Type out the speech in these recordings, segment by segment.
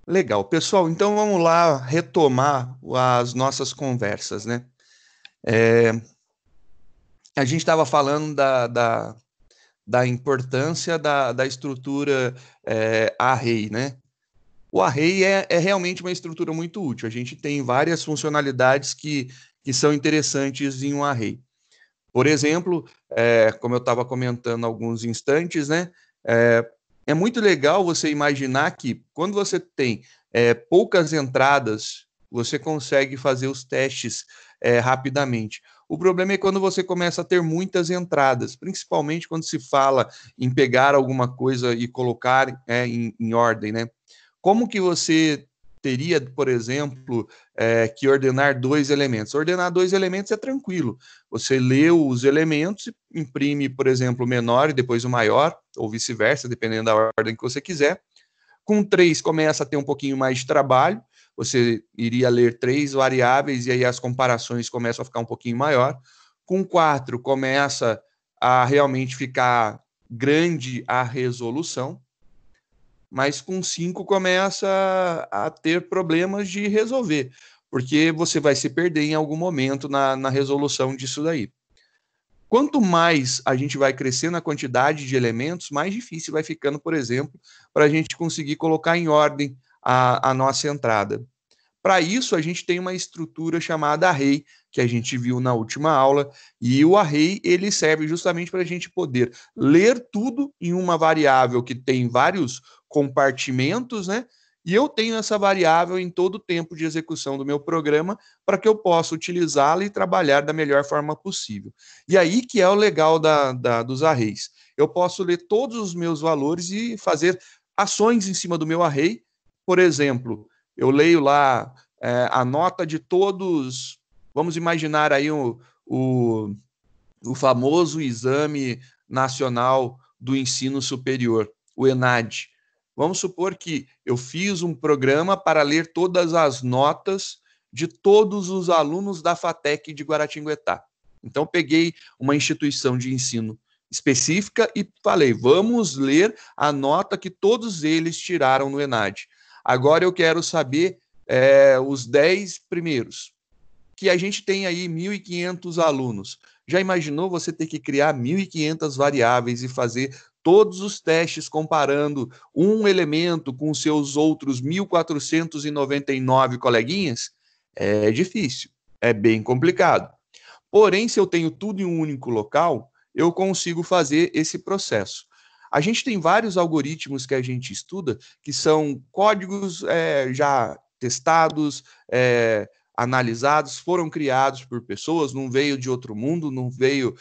Legal. Pessoal, então vamos lá retomar as nossas conversas, né? É, a gente estava falando da importância da estrutura array, né? O array é realmente uma estrutura muito útil. A gente tem várias funcionalidades que são interessantes em um array. Por exemplo, como eu estava comentando há alguns instantes, né? É, é muito legal você imaginar que quando você tem poucas entradas, você consegue fazer os testes rapidamente. O problema é quando você começa a ter muitas entradas, principalmente quando se fala em pegar alguma coisa e colocar em ordem, né? Como que você teria, por exemplo, que ordenar dois elementos? Ordenar dois elementos é tranquilo. Você lê os elementos, imprime, por exemplo, o menor e depois o maior, ou vice-versa, dependendo da ordem que você quiser. Com três começa a ter um pouquinho mais de trabalho. Você iria ler três variáveis e aí as comparações começam a ficar um pouquinho maior. Com quatro começa a realmente ficar grande a resolução, mas com 5 começa a ter problemas de resolver, porque você vai se perder em algum momento na resolução disso daí. Quanto mais a gente vai crescendo na quantidade de elementos, mais difícil vai ficando, por exemplo, para a gente conseguir colocar em ordem a nossa entrada. Para isso, a gente tem uma estrutura chamada array, que a gente viu na última aula, e o array ele serve justamente para a gente poder ler tudo em uma variável que tem vários compartimentos, né? E eu tenho essa variável em todo o tempo de execução do meu programa para que eu possa utilizá-la e trabalhar da melhor forma possível. E aí que é o legal dos arrays. Eu posso ler todos os meus valores e fazer ações em cima do meu array. Por exemplo, eu leio lá a nota de todos. Vamos imaginar aí o famoso Exame Nacional do Ensino Superior, o ENAD. Vamos supor que eu fiz um programa para ler todas as notas de todos os alunos da FATEC de Guaratinguetá. Então, peguei uma instituição de ensino específica e falei, vamos ler a nota que todos eles tiraram no ENAD. Agora eu quero saber os 10 primeiros, que a gente tem aí 1.500 alunos. Já imaginou você ter que criar 1.500 variáveis e fazer todos os testes comparando um elemento com seus outros 1.499 coleguinhas? É difícil, é bem complicado. Porém, se eu tenho tudo em um único local, eu consigo fazer esse processo. A gente tem vários algoritmos que a gente estuda que são códigos já testados, analisados, foram criados por pessoas, não veio de outro mundo, não veio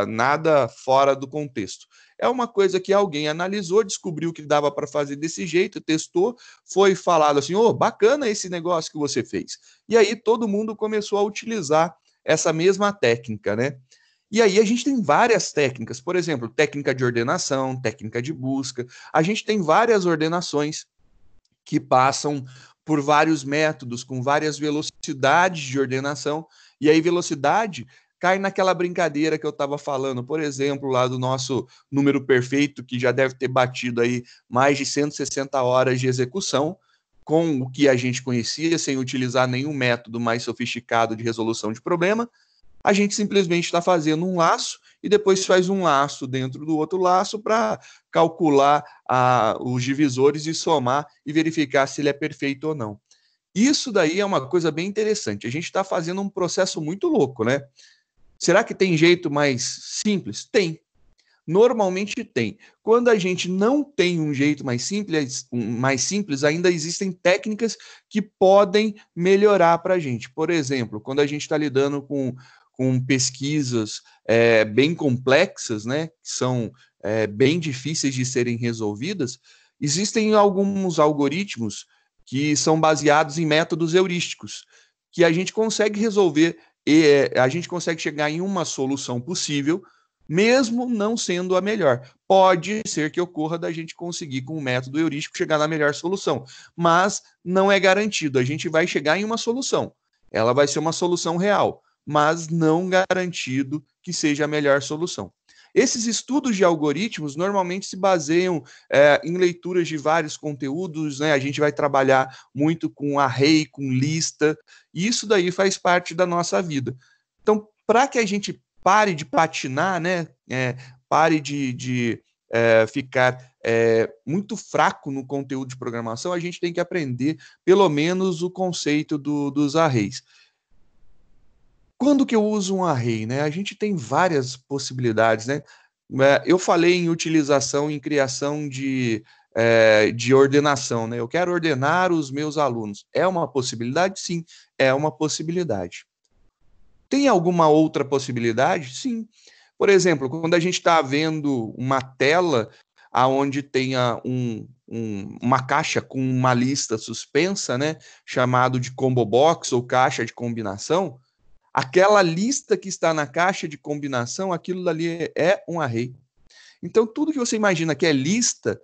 nada fora do contexto. É uma coisa que alguém analisou, descobriu que dava para fazer desse jeito, testou, foi falado assim, oh, bacana esse negócio que você fez. E aí todo mundo começou a utilizar essa mesma técnica, né? E aí a gente tem várias técnicas, por exemplo, técnica de ordenação, técnica de busca. A gente tem várias ordenações que passam por vários métodos, com várias velocidades de ordenação, e aí velocidade cai naquela brincadeira que eu estava falando, por exemplo, lá do nosso número perfeito, que já deve ter batido aí mais de 160 horas de execução, com o que a gente conhecia, sem utilizar nenhum método mais sofisticado de resolução de problema. A gente simplesmente está fazendo um laço e depois faz um laço dentro do outro laço para calcular os divisores e somar e verificar se ele é perfeito ou não. Isso daí é uma coisa bem interessante. A gente está fazendo um processo muito louco, né? Será que tem jeito mais simples? Tem. Normalmente tem. Quando a gente não tem um jeito mais simples, ainda existem técnicas que podem melhorar para a gente. Por exemplo, quando a gente está lidando com pesquisas bem complexas, né, que são bem difíceis de serem resolvidas, existem alguns algoritmos que são baseados em métodos heurísticos, que a gente consegue resolver e a gente consegue chegar em uma solução possível mesmo não sendo a melhor. Pode ser que ocorra da gente conseguir, com o método heurístico, chegar na melhor solução, mas não é garantido. A gente vai chegar em uma solução. Ela vai ser uma solução real, mas não garantido que seja a melhor solução. Esses estudos de algoritmos normalmente se baseiam em leituras de vários conteúdos, né? A gente vai trabalhar muito com array, com lista, e isso daí faz parte da nossa vida. Então, para que a gente pare de patinar, né? Pare de ficar muito fraco no conteúdo de programação, a gente tem que aprender pelo menos o conceito dos arrays. Quando que eu uso um array, né? A gente tem várias possibilidades, né? Eu falei em utilização, em criação de ordenação, né? Eu quero ordenar os meus alunos. É uma possibilidade? Sim, é uma possibilidade. Tem alguma outra possibilidade? Sim. Por exemplo, quando a gente está vendo uma tela onde tenha uma caixa com uma lista suspensa, né? Chamado de combo box ou caixa de combinação, aquela lista que está na caixa de combinação, aquilo dali é um array. Então, tudo que você imagina que é lista,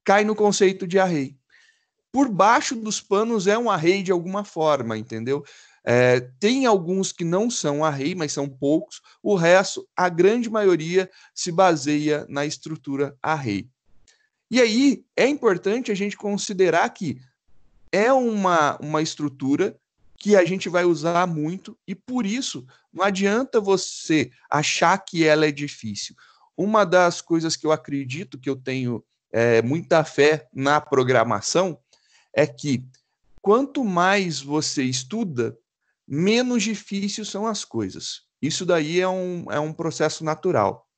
cai no conceito de array. Por baixo dos panos é um array de alguma forma, entendeu? Tem alguns que não são array, mas são poucos. O resto, a grande maioria, se baseia na estrutura array. E aí, é importante a gente considerar que é uma estrutura que a gente vai usar muito e por isso não adianta você achar que ela é difícil. Uma das coisas que eu acredito, que eu tenho muita fé na programação, é que quanto mais você estuda, menos difíceis são as coisas. Isso daí é um processo natural.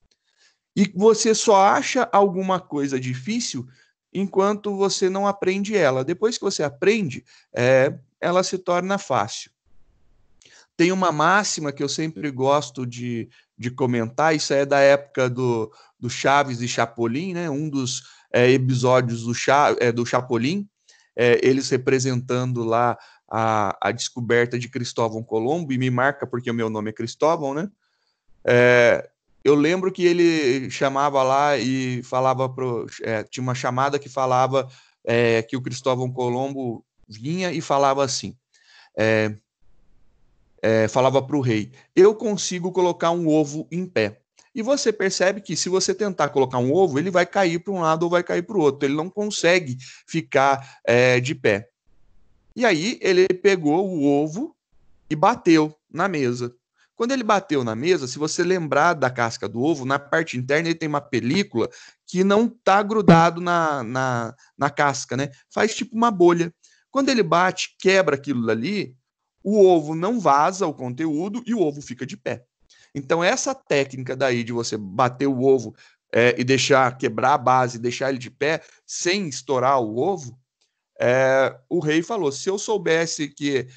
E você só acha alguma coisa difícil enquanto você não aprende ela. Depois que você aprende, ela se torna fácil. Tem uma máxima que eu sempre gosto de comentar, isso é da época do Chaves e Chapolin, né? Um dos episódios do Chapolin, eles representando lá a descoberta de Cristóvão Colombo, e me marca porque o meu nome é Cristóvão, né? Eu lembro que ele chamava lá e falava tinha uma chamada que falava que o Cristóvão Colombo vinha e falava assim, falava para o rei, eu consigo colocar um ovo em pé. E você percebe que se você tentar colocar um ovo, ele vai cair para um lado ou vai cair para o outro. Ele não consegue ficar de pé. E aí ele pegou o ovo e bateu na mesa. Quando ele bateu na mesa, se você lembrar da casca do ovo, na parte interna ele tem uma película que não está grudado na casca, né? Faz tipo uma bolha. Quando ele bate, quebra aquilo dali, o ovo não vaza o conteúdo e o ovo fica de pé. Então, essa técnica daí de você bater o ovo e deixar quebrar a base, deixar ele de pé, sem estourar o ovo, o rei falou: se eu soubesse que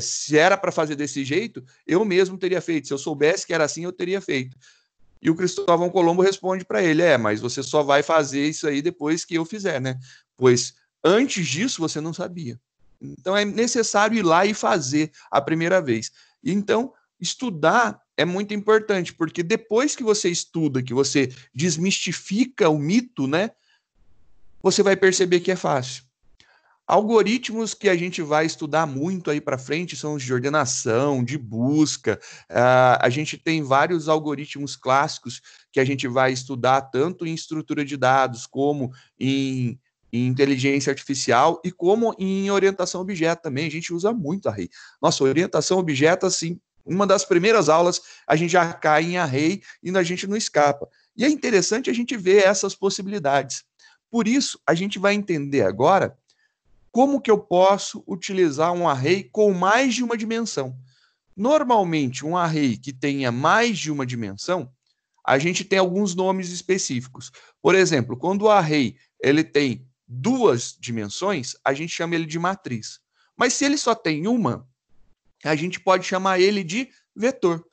se era para fazer desse jeito, eu mesmo teria feito. Se eu soubesse que era assim, eu teria feito. E o Cristóvão Colombo responde para ele: mas você só vai fazer isso aí depois que eu fizer, né? Pois antes disso você não sabia. Então é necessário ir lá e fazer a primeira vez. Então, estudar é muito importante, porque depois que você estuda, que você desmistifica o mito, né? Você vai perceber que é fácil. Algoritmos que a gente vai estudar muito aí para frente são os de ordenação, de busca. A gente tem vários algoritmos clássicos que a gente vai estudar tanto em estrutura de dados, como em inteligência artificial e como em orientação a objeto também. A gente usa muito array. Nossa, orientação a objeto, assim, uma das primeiras aulas a gente já cai em array e a gente não escapa. E é interessante a gente ver essas possibilidades. Por isso, a gente vai entender agora como que eu posso utilizar um array com mais de uma dimensão. Normalmente, um array que tenha mais de uma dimensão, a gente tem alguns nomes específicos. Por exemplo, quando o array ele tem duas dimensões, a gente chama ele de matriz. Mas se ele só tem uma, a gente pode chamar ele de vetor.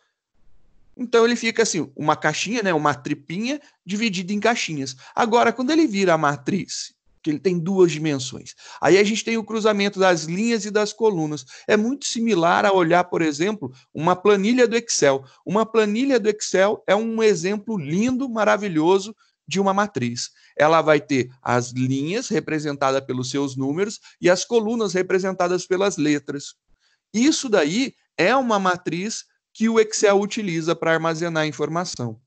Então ele fica assim, uma caixinha, né, uma tripinha dividida em caixinhas. Agora, quando ele vira a matriz, que ele tem duas dimensões. Aí a gente tem o cruzamento das linhas e das colunas. É muito similar a olhar, por exemplo, uma planilha do Excel. Uma planilha do Excel é um exemplo lindo, maravilhoso de uma matriz. Ela vai ter as linhas representadas pelos seus números e as colunas representadas pelas letras. Isso daí é uma matriz que o Excel utiliza para armazenar informação.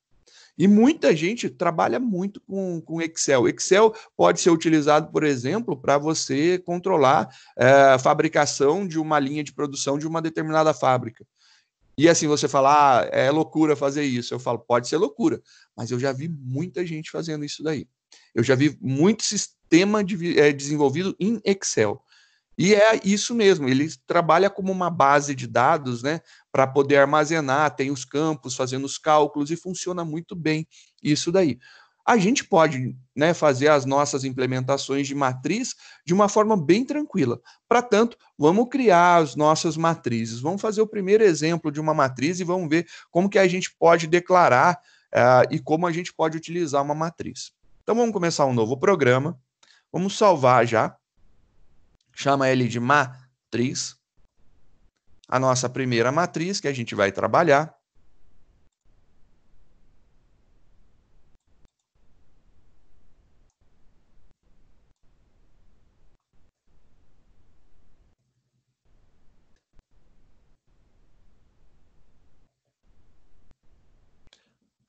E muita gente trabalha muito com Excel. Excel pode ser utilizado, por exemplo, para você controlar a fabricação de uma linha de produção de uma determinada fábrica. E assim, você fala, é loucura fazer isso. Eu falo, pode ser loucura, mas eu já vi muita gente fazendo isso daí. Eu já vi muito sistema desenvolvido em Excel. E é isso mesmo, ele trabalha como uma base de dados, né, para poder armazenar, tem os campos, fazendo os cálculos e funciona muito bem isso daí. A gente pode, né, fazer as nossas implementações de matriz de uma forma bem tranquila. Para tanto, vamos criar as nossas matrizes. Vamos fazer o primeiro exemplo de uma matriz e vamos ver como que a gente pode declarar e como a gente pode utilizar uma matriz. Então, vamos começar um novo programa. Vamos salvar já. Chama ele de matriz. A nossa primeira matriz que a gente vai trabalhar.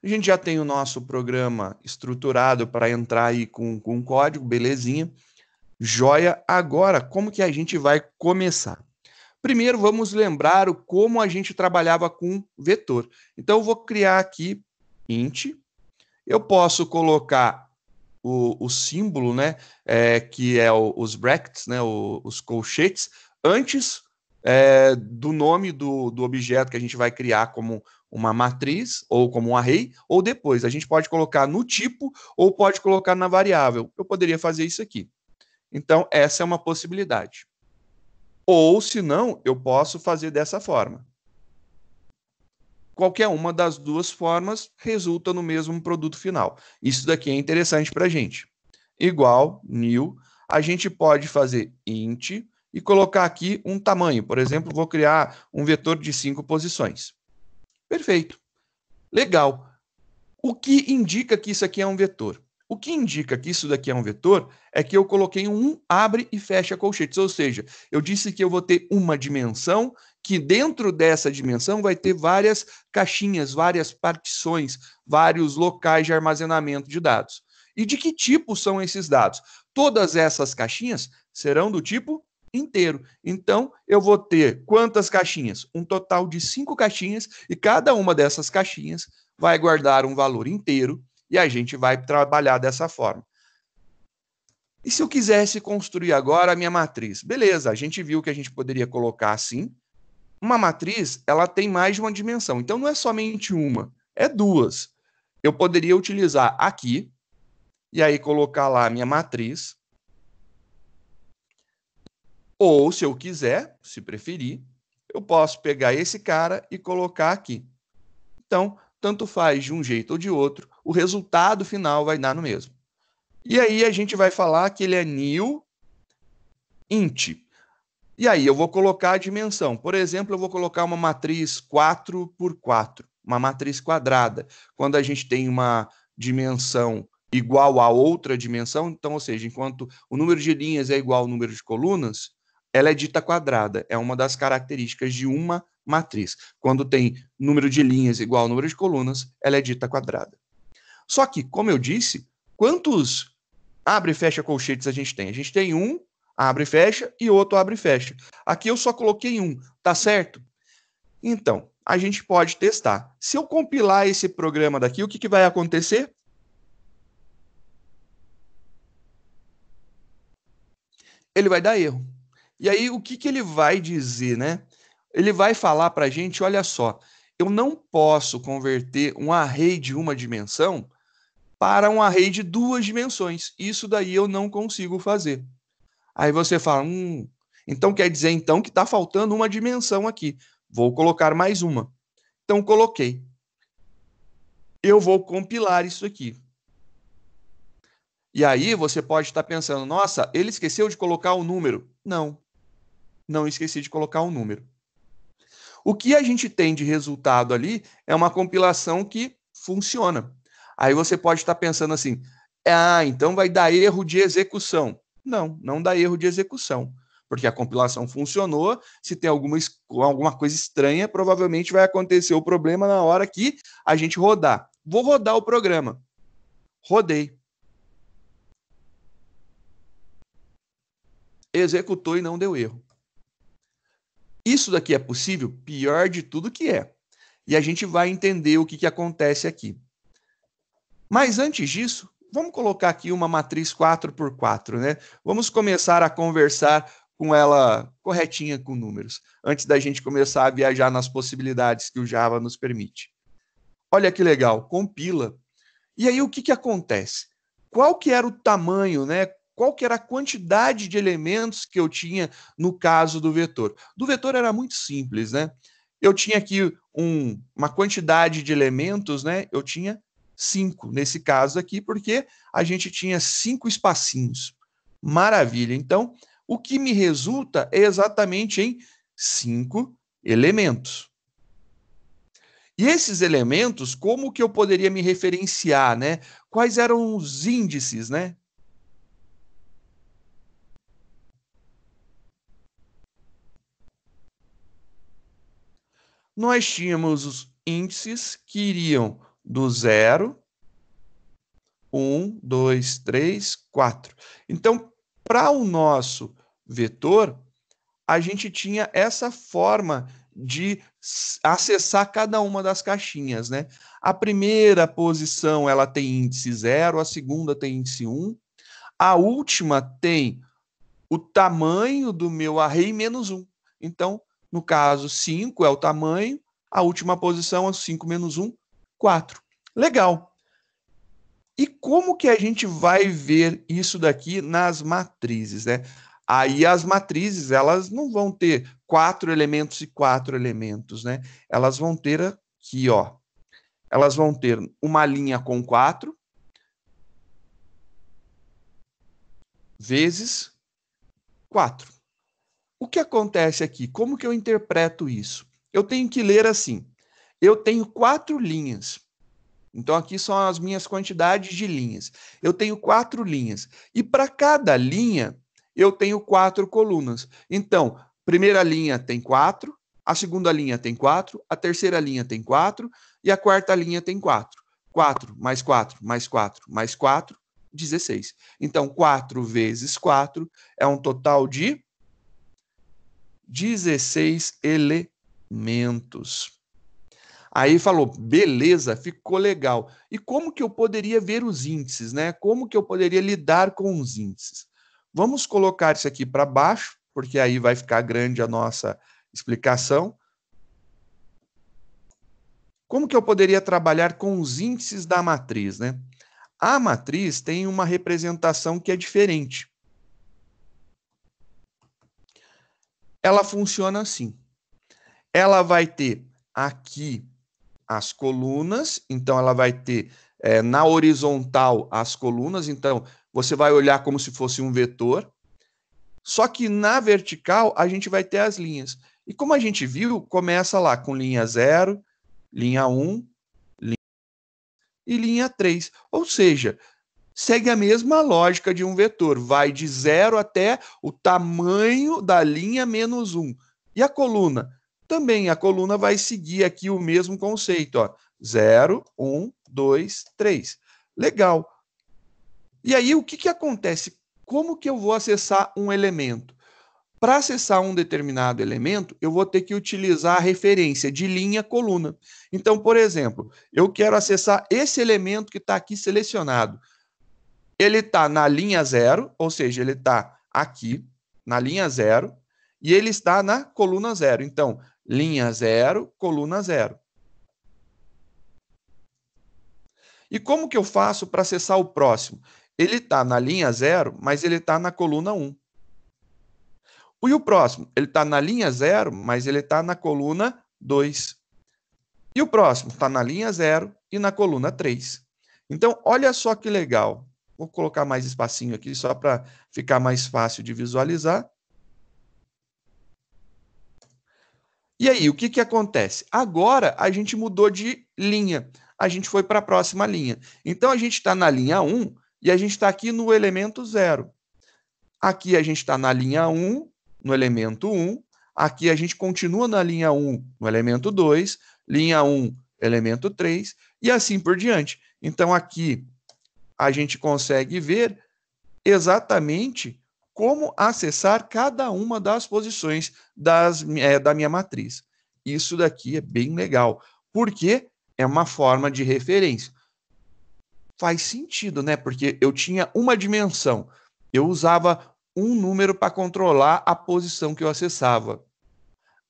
A gente já tem o nosso programa estruturado para entrar aí com código, belezinha. Joia. Agora, como que a gente vai começar? Primeiro, vamos lembrar como a gente trabalhava com vetor. Então, eu vou criar aqui int. Eu posso colocar o símbolo, né, que é os brackets, né, os colchetes, antes do nome do objeto que a gente vai criar como uma matriz ou como um array, ou depois. A gente pode colocar no tipo ou pode colocar na variável. Eu poderia fazer isso aqui. Então, essa é uma possibilidade. Ou, se não, eu posso fazer dessa forma. Qualquer uma das duas formas resulta no mesmo produto final. Isso daqui é interessante para a gente. Igual, new, a gente pode fazer int e colocar aqui um tamanho. Por exemplo, vou criar um vetor de 5 posições. Perfeito. Legal. O que indica que isso aqui é um vetor? O que indica que isso daqui é um vetor é que eu coloquei um abre e fecha colchetes, ou seja, eu disse que eu vou ter uma dimensão, que dentro dessa dimensão vai ter várias caixinhas, várias partições, vários locais de armazenamento de dados. E de que tipo são esses dados? Todas essas caixinhas serão do tipo inteiro. Então, eu vou ter quantas caixinhas? Um total de 5 caixinhas, e cada uma dessas caixinhas vai guardar um valor inteiro, e a gente vai trabalhar dessa forma. E se eu quisesse construir agora a minha matriz? Beleza, a gente viu que a gente poderia colocar assim. Uma matriz, ela tem mais de uma dimensão. Então, não é somente uma, é duas. Eu poderia utilizar aqui, e aí colocar lá a minha matriz. Ou, se eu quiser, se preferir, eu posso pegar esse cara e colocar aqui. Então, tanto faz de um jeito ou de outro, o resultado final vai dar no mesmo. E aí a gente vai falar que ele é new int. E aí eu vou colocar a dimensão. Por exemplo, eu vou colocar uma matriz 4 por 4, uma matriz quadrada. Quando a gente tem uma dimensão igual a outra dimensão, então, ou seja, enquanto o número de linhas é igual ao número de colunas, ela é dita quadrada. É uma das características de uma matriz. Quando tem número de linhas igual ao número de colunas, ela é dita quadrada. Só que, como eu disse, quantos abre e fecha colchetes a gente tem? A gente tem um abre e fecha e outro abre e fecha. Aqui eu só coloquei um, tá certo? Então, a gente pode testar. Se eu compilar esse programa daqui, o que vai acontecer? Ele vai dar erro. E aí, o que ele vai dizer, né? Ele vai falar para a gente, olha só, eu não posso converter um array de uma dimensão para um array de duas dimensões. Isso daí eu não consigo fazer. Aí você fala, então quer dizer então que está faltando uma dimensão aqui. Vou colocar mais uma. Então coloquei. Eu vou compilar isso aqui. E aí você pode estar pensando, nossa, ele esqueceu de colocar o número. Não, não esqueci de colocar o número. O que a gente tem de resultado ali é uma compilação que funciona. Aí você pode estar pensando assim, então vai dar erro de execução. Não, não dá erro de execução, porque a compilação funcionou. Se tem alguma coisa estranha, provavelmente vai acontecer o problema na hora que a gente rodar. Vou rodar o programa. Rodei. Executou e não deu erro. Isso daqui é possível? Pior de tudo que é. E a gente vai entender o que acontece aqui. Mas antes disso, vamos colocar aqui uma matriz 4x4, né? Vamos começar a conversar com ela corretinha com números, antes da gente começar a viajar nas possibilidades que o Java nos permite. Olha que legal, compila. E aí o que acontece? Qual que era o tamanho, né? Qual que era a quantidade de elementos que eu tinha no caso do vetor? Do vetor era muito simples, né? Eu tinha aqui uma quantidade de elementos, né? Eu tinha 5 nesse caso aqui, porque a gente tinha 5 espacinhos. Maravilha. Então, o que me resulta é exatamente em 5 elementos. E esses elementos, como que eu poderia me referenciar, né? Quais eram os índices, né? Nós tínhamos os índices que iriam do 0, 1, 2, 3, 4. Então, para o nosso vetor, a gente tinha essa forma de acessar cada uma das caixinhas, né? A primeira posição, ela tem índice 0, a segunda tem índice 1, a última tem o tamanho do meu array menos 1. Então, no caso, 5 é o tamanho, a última posição é 5 menos 1, 4. Legal. E como que a gente vai ver isso daqui nas matrizes, né? Aí as matrizes, elas não vão ter 4 elementos e 4 elementos, né? Elas vão ter aqui, ó. Elas vão ter uma linha com 4 vezes 4. O que acontece aqui? Como que eu interpreto isso? Eu tenho que ler assim. Eu tenho 4 linhas. Então, aqui são as minhas quantidades de linhas. Eu tenho 4 linhas. E para cada linha, eu tenho 4 colunas. Então, primeira linha tem 4, a segunda linha tem 4, a terceira linha tem 4 e a quarta linha tem 4. 4 mais 4 mais 4 mais 4, 16. Então, 4 vezes 4 é um total de 16 elementos. Aí falou, beleza, ficou legal. E como que eu poderia ver os índices, né? Como que eu poderia lidar com os índices? Vamos colocar isso aqui para baixo, porque aí vai ficar grande a nossa explicação. Como que eu poderia trabalhar com os índices da matriz, né? A matriz tem uma representação que é diferente. Ela funciona assim. Ela vai ter aqui as colunas, então ela vai ter na horizontal as colunas, então você vai olhar como se fosse um vetor, só que na vertical a gente vai ter as linhas. E como a gente viu, começa lá com linha 0, linha 1, linha e linha 3. Ou seja, segue a mesma lógica de um vetor, vai de 0 até o tamanho da linha menos 1. E a coluna? Também a coluna vai seguir aqui o mesmo conceito, ó. 0, 1, 2, 3. Legal. E aí, o que acontece? Como que eu vou acessar um elemento? Para acessar um determinado elemento, eu vou ter que utilizar a referência de linha-coluna. Então, por exemplo, eu quero acessar esse elemento que está aqui selecionado. Ele está na linha 0, ou seja, ele está aqui, na linha 0, e ele está na coluna 0. Então, linha 0, coluna 0. E como que eu faço para acessar o próximo? Ele está na linha 0, mas ele está na coluna 1. E o próximo? Ele está na linha 0, mas ele está na coluna 2. E o próximo? Está na linha 0 e na coluna 3. Então, olha só que legal. Vou colocar mais espacinho aqui só para ficar mais fácil de visualizar. E aí, o que acontece? Agora, a gente mudou de linha. A gente foi para a próxima linha. Então, a gente está na linha 1 e a gente está aqui no elemento 0. Aqui a gente está na linha 1, no elemento 1. Aqui a gente continua na linha 1, no elemento 2. Linha 1, elemento 3, e assim por diante. Então, aqui a gente consegue ver exatamente como acessar cada uma das posições da minha matriz. Isso daqui é bem legal, porque é uma forma de referência. Faz sentido, né? Porque eu tinha uma dimensão, eu usava um número para controlar a posição que eu acessava.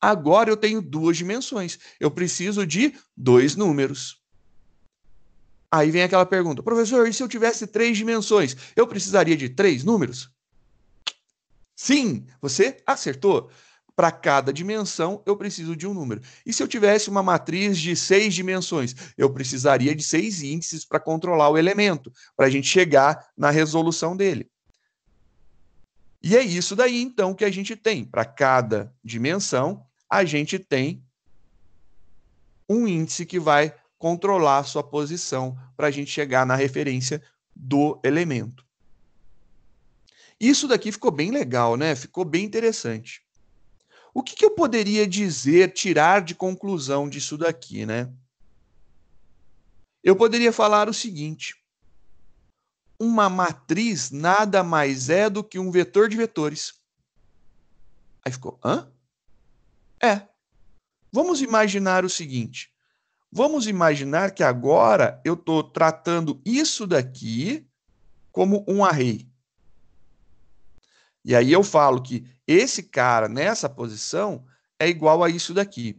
Agora eu tenho duas dimensões, eu preciso de dois números. Aí vem aquela pergunta, professor, e se eu tivesse três dimensões, eu precisaria de três números? Sim, você acertou. Para cada dimensão, eu preciso de um número. E se eu tivesse uma matriz de 6 dimensões, eu precisaria de 6 índices para controlar o elemento, para a gente chegar na resolução dele. E é isso daí, então, que a gente tem. Para cada dimensão, a gente tem um índice que vai controlar a sua posição para a gente chegar na referência do elemento. Isso daqui ficou bem legal, né? Ficou bem interessante. O que eu poderia dizer, tirar de conclusão disso daqui, né? Eu poderia falar o seguinte: uma matriz nada mais é do que um vetor de vetores. Aí ficou, hã? É. Vamos imaginar o seguinte: vamos imaginar que agora eu estou tratando isso daqui como um array. E aí eu falo que esse cara nessa posição é igual a isso daqui.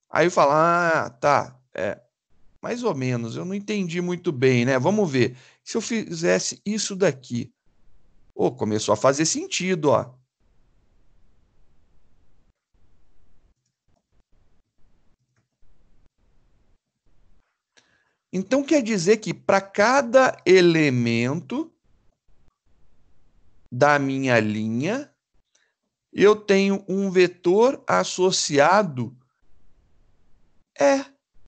Aí eu falo, tá, mais ou menos, eu não entendi muito bem, né? Vamos ver. Se eu fizesse isso daqui, começou a fazer sentido, ó. Então quer dizer que para cada elemento da minha linha, eu tenho um vetor associado. É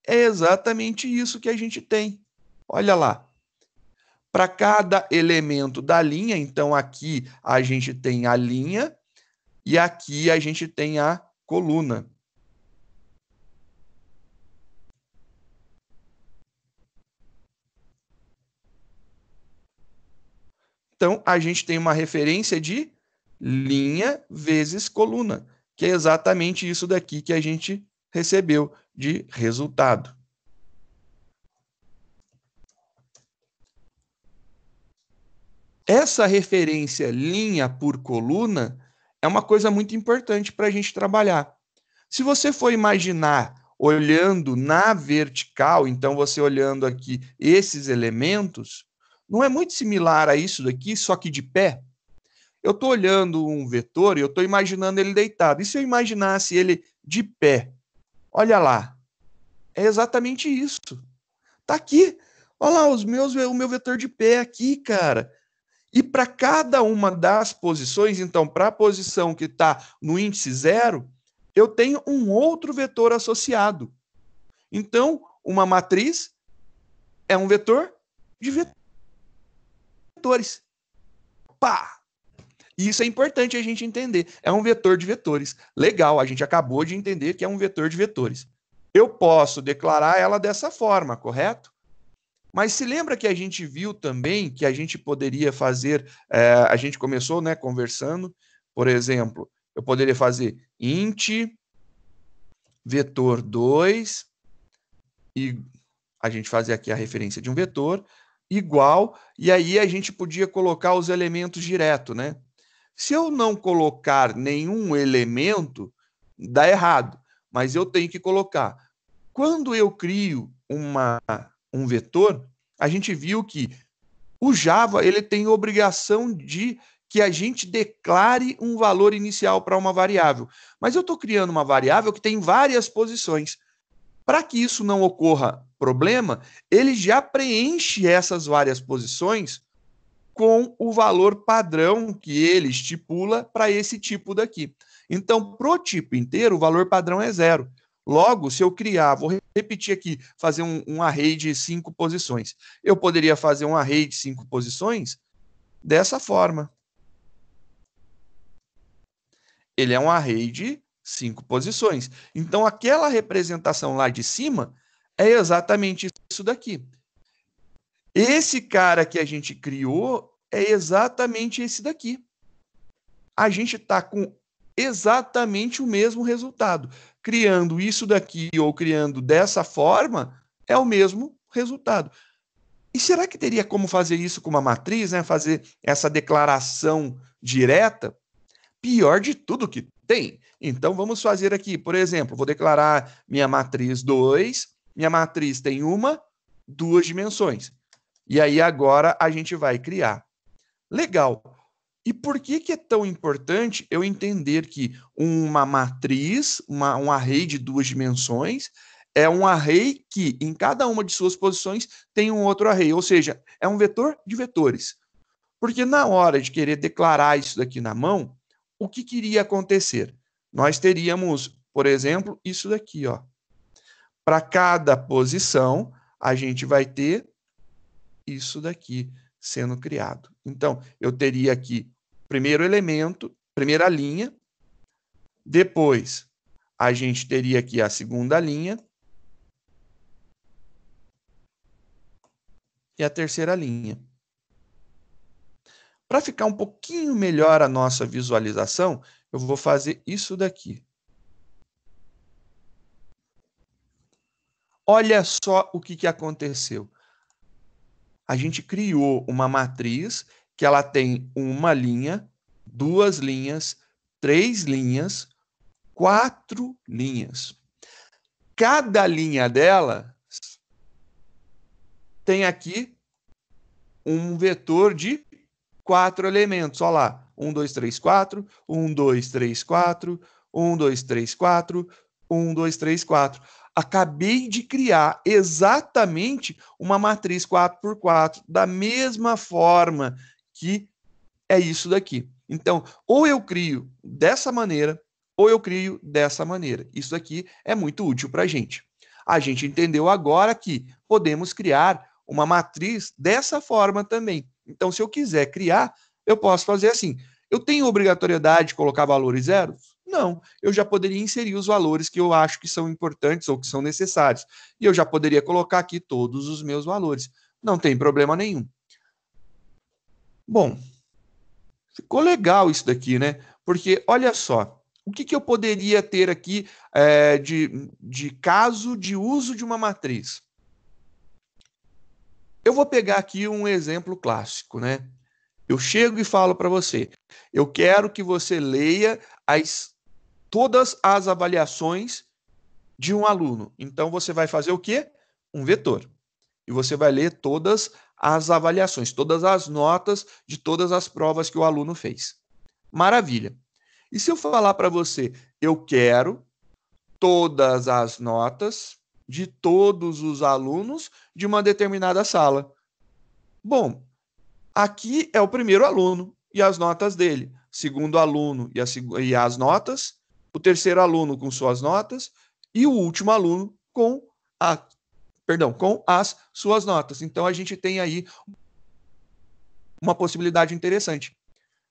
exatamente isso que a gente tem. Olha lá. Para cada elemento da linha, então aqui a gente tem a linha e aqui a gente tem a coluna. Então, a gente tem uma referência de linha vezes coluna, que é exatamente isso daqui que a gente recebeu de resultado. Essa referência linha por coluna é uma coisa muito importante para a gente trabalhar. Se você for imaginar olhando na vertical, então você olhando aqui esses elementos, não é muito similar a isso daqui, só que de pé? Eu estou olhando um vetor e eu estou imaginando ele deitado. E se eu imaginasse ele de pé? Olha lá, é exatamente isso. Tá aqui. Olha lá, o meu vetor de pé aqui, cara. E para cada uma das posições, então, para a posição que está no índice 0, eu tenho um outro vetor associado. Então, uma matriz é um vetor de vetores. Pá! E isso é importante a gente entender. É um vetor de vetores. Legal, a gente acabou de entender que é um vetor de vetores. Eu posso declarar ela dessa forma, correto? Mas se lembra que a gente viu também que a gente poderia fazer, a gente começou, né, conversando, por exemplo, eu poderia fazer int vetor 2 e a gente fazer aqui a referência de um vetor igual, e aí a gente podia colocar os elementos direto, né? Se eu não colocar nenhum elemento, dá errado, mas eu tenho que colocar. Quando eu crio um vetor, a gente viu que o Java ele tem obrigação de que a gente declare um valor inicial para uma variável. Mas eu estou criando uma variável que tem várias posições. Para que isso não ocorra problema, ele já preenche essas várias posições com o valor padrão que ele estipula para esse tipo daqui. Então, para o tipo inteiro, o valor padrão é 0. Logo, se eu criar, vou repetir aqui, fazer um array de 5 posições. Eu poderia fazer um array de 5 posições dessa forma. Ele é um array de 5 posições. Então, aquela representação lá de cima é exatamente isso daqui. Esse cara que a gente criou é exatamente esse daqui. A gente está com exatamente o mesmo resultado. Criando isso daqui ou criando dessa forma, é o mesmo resultado. E será que teria como fazer isso com uma matriz, né? Fazer essa declaração direta? Pior de tudo que tem. Então, vamos fazer aqui, por exemplo, vou declarar minha matriz 2, minha matriz tem duas dimensões. E aí, agora, a gente vai criar. Legal. E por que é tão importante eu entender que uma matriz, um array de duas dimensões, é um array que, em cada uma de suas posições, tem um outro array, ou seja, é um vetor de vetores. Porque na hora de querer declarar isso daqui na mão, o que iria acontecer? Nós teríamos, por exemplo, isso daqui, ó. Para cada posição, a gente vai ter isso daqui sendo criado. Então, eu teria aqui primeiro elemento, primeira linha, depois a gente teria aqui a segunda linha e a terceira linha. Para ficar um pouquinho melhor a nossa visualização, eu vou fazer isso daqui. Olha só o que aconteceu. A gente criou uma matriz que ela tem uma linha, duas linhas, três linhas, quatro linhas. Cada linha dela tem aqui um vetor de 4 elementos. Olha lá, 1, 2, 3, 4, 1, 2, 3, 4, 1, 2, 3, 4, 1, 2, 3, 4. Acabei de criar exatamente uma matriz 4x4, da mesma forma que é isso daqui. Então, ou eu crio dessa maneira, ou eu crio dessa maneira. Isso aqui é muito útil para a gente. A gente entendeu agora que podemos criar uma matriz dessa forma também. Então, se eu quiser criar, eu posso fazer assim. Eu tenho obrigatoriedade de colocar valores zeros? Não, eu já poderia inserir os valores que eu acho que são importantes ou que são necessários. E eu já poderia colocar aqui todos os meus valores. Não tem problema nenhum. Bom, ficou legal isso daqui, né? Porque, olha só, o que eu poderia ter aqui de caso de uso de uma matriz? Eu vou pegar aqui um exemplo clássico, né? Eu chego e falo para você, eu quero que você leia todas as avaliações de um aluno. Então, você vai fazer o quê? Um vetor. E você vai ler todas as avaliações, todas as notas de todas as provas que o aluno fez. Maravilha. E se eu falar para você, eu quero todas as notas de todos os alunos de uma determinada sala? Bom, aqui é o primeiro aluno e as notas dele. Segundo aluno e as notas. O terceiro aluno com suas notas. E o último aluno com as suas notas. Então, a gente tem aí uma possibilidade interessante.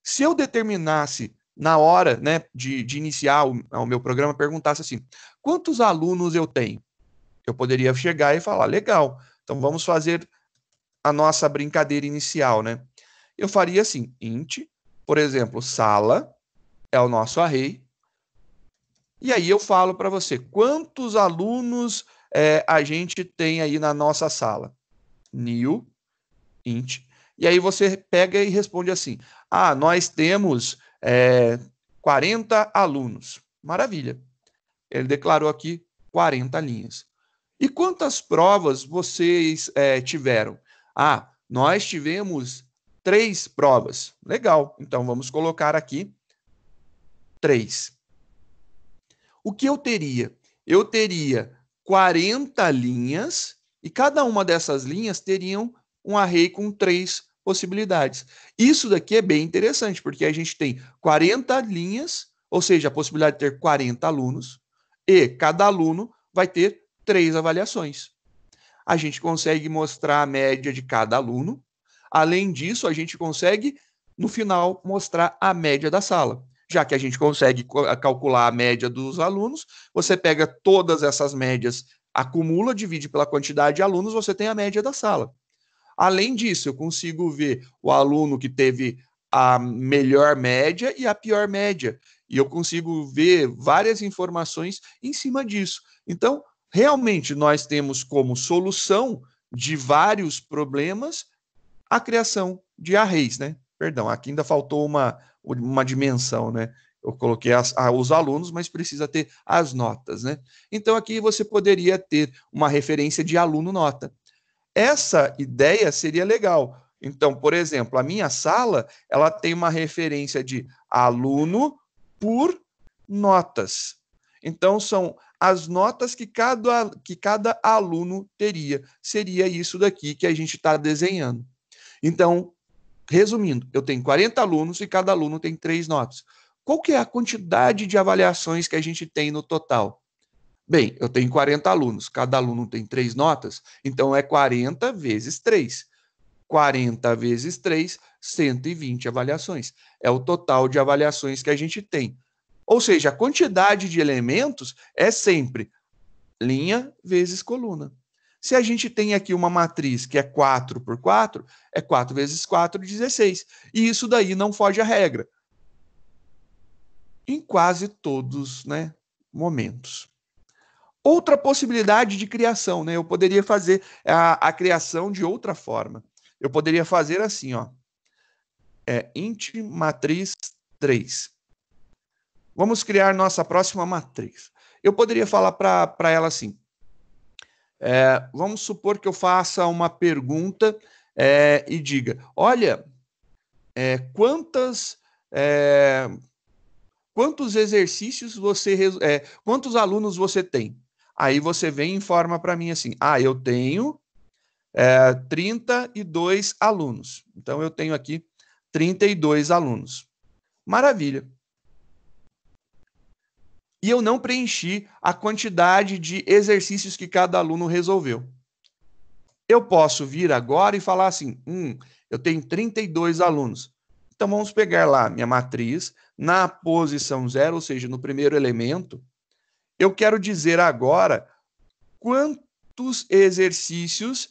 Se eu determinasse na hora, né, de iniciar o meu programa, perguntasse assim, quantos alunos eu tenho? Eu poderia chegar e falar, legal, então vamos fazer a nossa brincadeira inicial, né? Eu faria assim, int, por exemplo, sala é o nosso array, e aí eu falo para você, quantos alunos a gente tem aí na nossa sala? New, int, e aí você pega e responde assim, nós temos 40 alunos. Maravilha. Ele declarou aqui 40 linhas. E quantas provas vocês tiveram? Nós tivemos 3 provas. Legal. Então, vamos colocar aqui 3. O que eu teria? Eu teria 40 linhas e cada uma dessas linhas teriam um array com 3 possibilidades. Isso daqui é bem interessante, porque a gente tem 40 linhas, ou seja, a possibilidade de ter 40 alunos, e cada aluno vai ter 3 avaliações. A gente consegue mostrar a média de cada aluno. Além disso, a gente consegue, no final, mostrar a média da sala. Já que a gente consegue calcular a média dos alunos, você pega todas essas médias acumula, divide pela quantidade de alunos, você tem a média da sala. Além disso, eu consigo ver o aluno que teve a melhor média e a pior média. E eu consigo ver várias informações em cima disso. Então, realmente, nós temos como solução de vários problemas a criação de arrays, né? Perdão, aqui ainda faltou uma dimensão, né? Eu coloquei os alunos, mas precisa ter as notas, né? Então, aqui você poderia ter uma referência de aluno-nota. Essa ideia seria legal. Então, por exemplo, a minha sala, ela tem uma referência de aluno por notas. Então, são as notas que cada aluno teria. Seria isso daqui que a gente está desenhando. Então, resumindo, eu tenho 40 alunos e cada aluno tem 3 notas. Qual que é a quantidade de avaliações que a gente tem no total? Bem, eu tenho 40 alunos, cada aluno tem 3 notas, então é 40 vezes 3. 40 vezes 3, 120 avaliações. É o total de avaliações que a gente tem. Ou seja, a quantidade de elementos é sempre linha vezes coluna. Se a gente tem aqui uma matriz que é 4 por 4, é 4 vezes 4, 16. E isso daí não foge à regra. Em quase todos, né, momentos. Outra possibilidade de criação, né? Eu poderia fazer a criação de outra forma. Eu poderia fazer assim, ó. Int matriz 3. Vamos criar nossa próxima matriz. Eu poderia falar para ela assim. Vamos supor que eu faça uma pergunta e diga, olha, quantos exercícios quantos alunos você tem? Aí você vem e informa para mim assim, eu tenho 32 alunos. Então, eu tenho aqui 32 alunos. Maravilha. E eu não preenchi a quantidade de exercícios que cada aluno resolveu. Eu posso vir agora e falar assim, eu tenho 32 alunos. Então, vamos pegar lá minha matriz, na posição 0, ou seja, no primeiro elemento, eu quero dizer agora quantos exercícios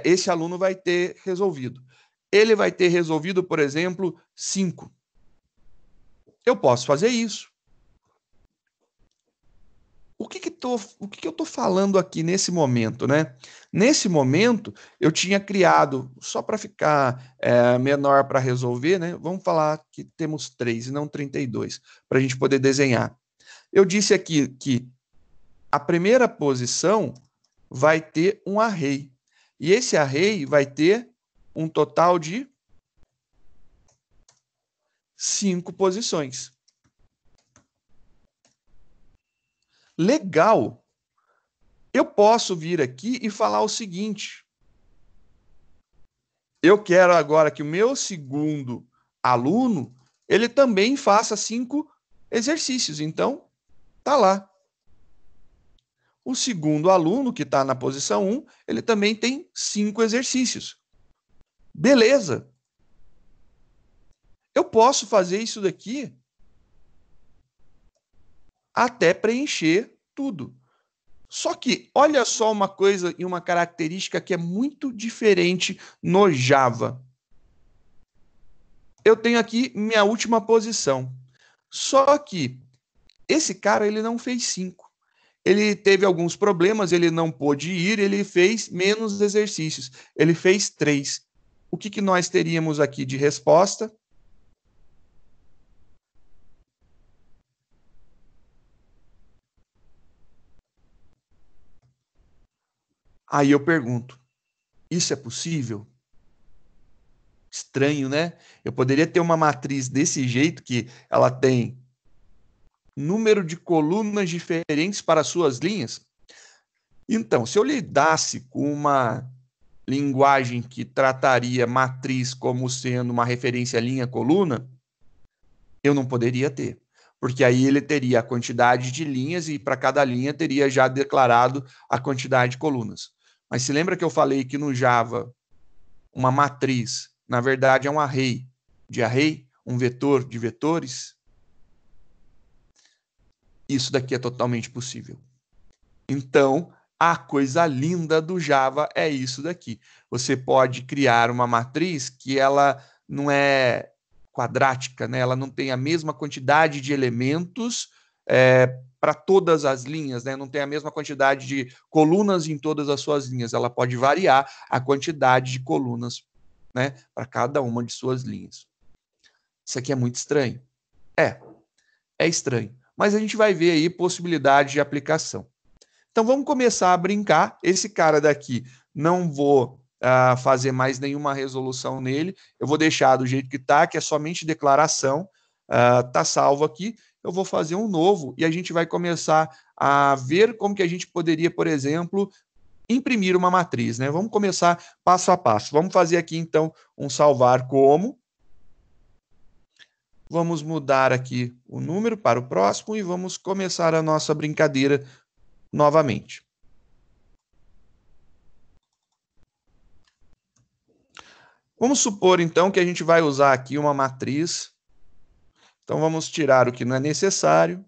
esse aluno vai ter resolvido. Ele vai ter resolvido, por exemplo, 5. Eu posso fazer isso. O que eu estou falando aqui nesse momento, né? Nesse momento, eu tinha criado, só para ficar menor para resolver, né? Vamos falar que temos 3 e não 32, para a gente poder desenhar. Eu disse aqui que a primeira posição vai ter um array. E esse array vai ter um total de 5 posições. Legal. Eu posso vir aqui e falar o seguinte. Eu quero agora que o meu segundo aluno, ele também faça 5 exercícios. Então, tá lá. O segundo aluno, que está na posição 1, ele também tem 5 exercícios. Beleza. Eu posso fazer isso daqui até preencher tudo. Só que, olha só uma coisa e uma característica que é muito diferente no Java. Eu tenho aqui minha última posição. Só que esse cara, ele não fez 5. Ele teve alguns problemas, ele não pôde ir, ele fez menos exercícios. Ele fez 3. O que nós teríamos aqui de resposta? Aí eu pergunto, isso é possível? Estranho, né? Eu poderia ter uma matriz desse jeito, que ela tem número de colunas diferentes para suas linhas. Então, se eu lidasse com uma linguagem que trataria matriz como sendo uma referência linha-coluna, eu não poderia ter. Porque aí ele teria a quantidade de linhas e para cada linha teria já declarado a quantidade de colunas. Mas se lembra que eu falei que no Java uma matriz, na verdade, é um array de array, um vetor de vetores? Isso daqui é totalmente possível. Então, a coisa linda do Java é isso daqui. Você pode criar uma matriz que ela não é quadrática, né? Ela não tem a mesma quantidade de elementos para todas as linhas, né? Não tem a mesma quantidade de colunas em todas as suas linhas. Ela pode variar a quantidade de colunas, né, para cada uma de suas linhas. Isso aqui é muito estranho. É estranho. Mas a gente vai ver aí possibilidade de aplicação. Então vamos começar a brincar. Esse cara daqui, não vou fazer mais nenhuma resolução nele. Eu vou deixar do jeito que está, que é somente declaração. Está salvo aqui. Eu vou fazer um novo e a gente vai começar a ver como que a gente poderia, por exemplo, imprimir uma matriz, né? Vamos começar passo a passo. Vamos fazer aqui, então, um salvar como. Vamos mudar aqui o número para o próximo e vamos começar a nossa brincadeira novamente. Vamos supor, então, que a gente vai usar aqui uma matriz. Então, vamos tirar o que não é necessário.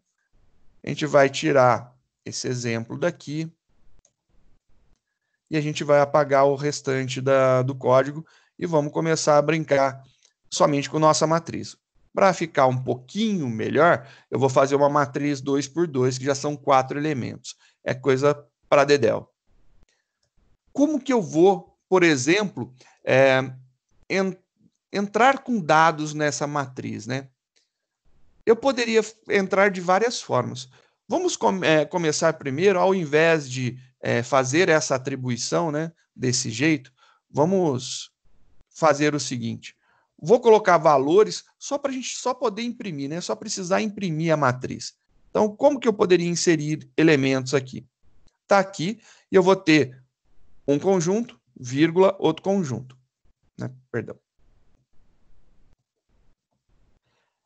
A gente vai tirar esse exemplo daqui. E a gente vai apagar o restante do código e vamos começar a brincar somente com nossa matriz. Para ficar um pouquinho melhor, eu vou fazer uma matriz 2 por 2, que já são 4 elementos. É coisa para dedéu. Como que eu vou, por exemplo, entrar com dados nessa matriz, né? Eu poderia entrar de várias formas. Vamos começar primeiro, ao invés de fazer essa atribuição, né, desse jeito, vamos fazer o seguinte. Vou colocar valores só para a gente só poder imprimir, né? Só precisar imprimir a matriz. Então, como que eu poderia inserir elementos aqui? Está aqui e eu vou ter um conjunto, vírgula, outro conjunto. Né? Perdão.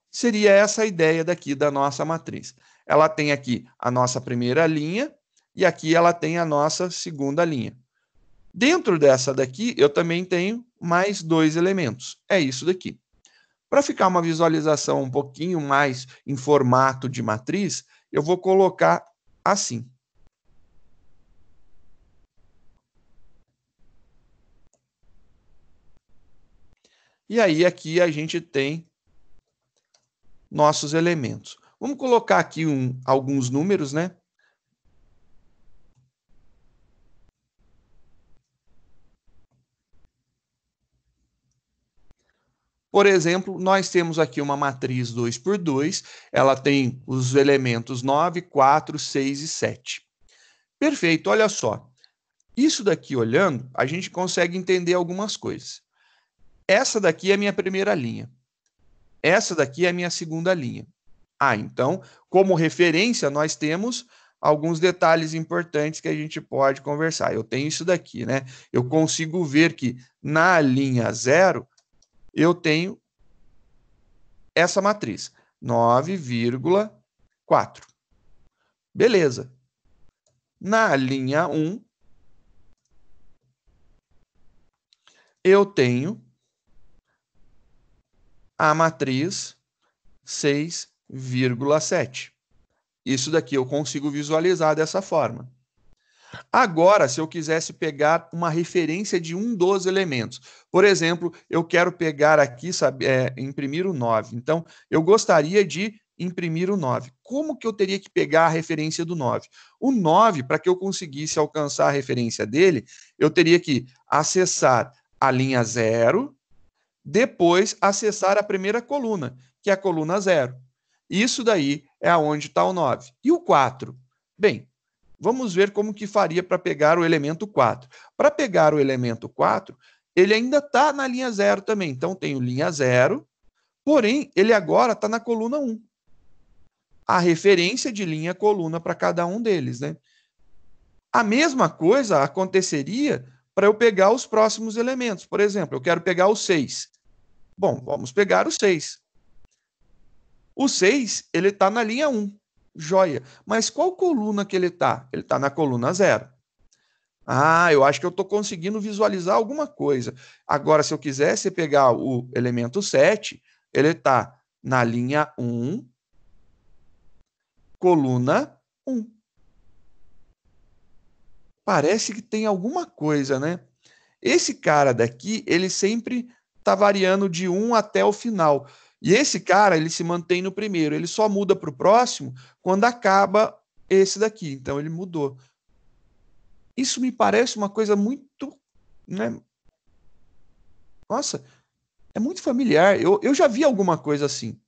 Seria essa a ideia daqui da nossa matriz. Ela tem aqui a nossa primeira linha e aqui ela tem a nossa segunda linha. Dentro dessa daqui, eu também tenho mais 2 elementos. É isso daqui. Para ficar uma visualização um pouquinho mais em formato de matriz, eu vou colocar assim. E aí aqui a gente tem nossos elementos. Vamos colocar aqui alguns números, né? Por exemplo, nós temos aqui uma matriz 2 por 2, ela tem os elementos 9, 4, 6 e 7. Perfeito, olha só. Isso daqui, olhando, a gente consegue entender algumas coisas. Essa daqui é a minha primeira linha. Essa daqui é a minha segunda linha. Então, como referência, nós temos alguns detalhes importantes que a gente pode conversar. Eu tenho isso daqui, né? Eu consigo ver que na linha 0, eu tenho essa matriz, 9,4. Beleza. Na linha 1, eu tenho a matriz 6,7. Isso daqui eu consigo visualizar dessa forma. Agora, se eu quisesse pegar uma referência de um dos elementos, por exemplo, eu quero pegar aqui, imprimir o 9. Então, eu gostaria de imprimir o 9. Como que eu teria que pegar a referência do 9? O 9, para que eu conseguisse alcançar a referência dele, eu teria que acessar a linha 0, depois acessar a primeira coluna, que é a coluna 0. Isso daí é onde está o 9. E o 4? Bem, vamos ver como que faria para pegar o elemento 4. Para pegar o elemento 4, ele ainda está na linha 0 também. Então, tenho linha 0, porém, ele agora está na coluna 1. A referência de linha coluna para cada um deles, né? A mesma coisa aconteceria para eu pegar os próximos elementos. Por exemplo, eu quero pegar o 6. Bom, vamos pegar o 6. O 6, ele está na linha 1. Joia. Mas qual coluna que ele está? Ele está na coluna 0. Eu acho que eu estou conseguindo visualizar alguma coisa. Agora, se eu quisesse pegar o elemento 7, ele está na linha 1, coluna 1. parece que tem alguma coisa, né? Esse cara daqui, ele sempre está variando de 1 até o final. E esse cara, ele se mantém no primeiro. Ele só muda para o próximo quando acaba esse daqui. Então, ele mudou. Isso me parece uma coisa muito, né? Nossa, é muito familiar. Eu já vi alguma coisa assim.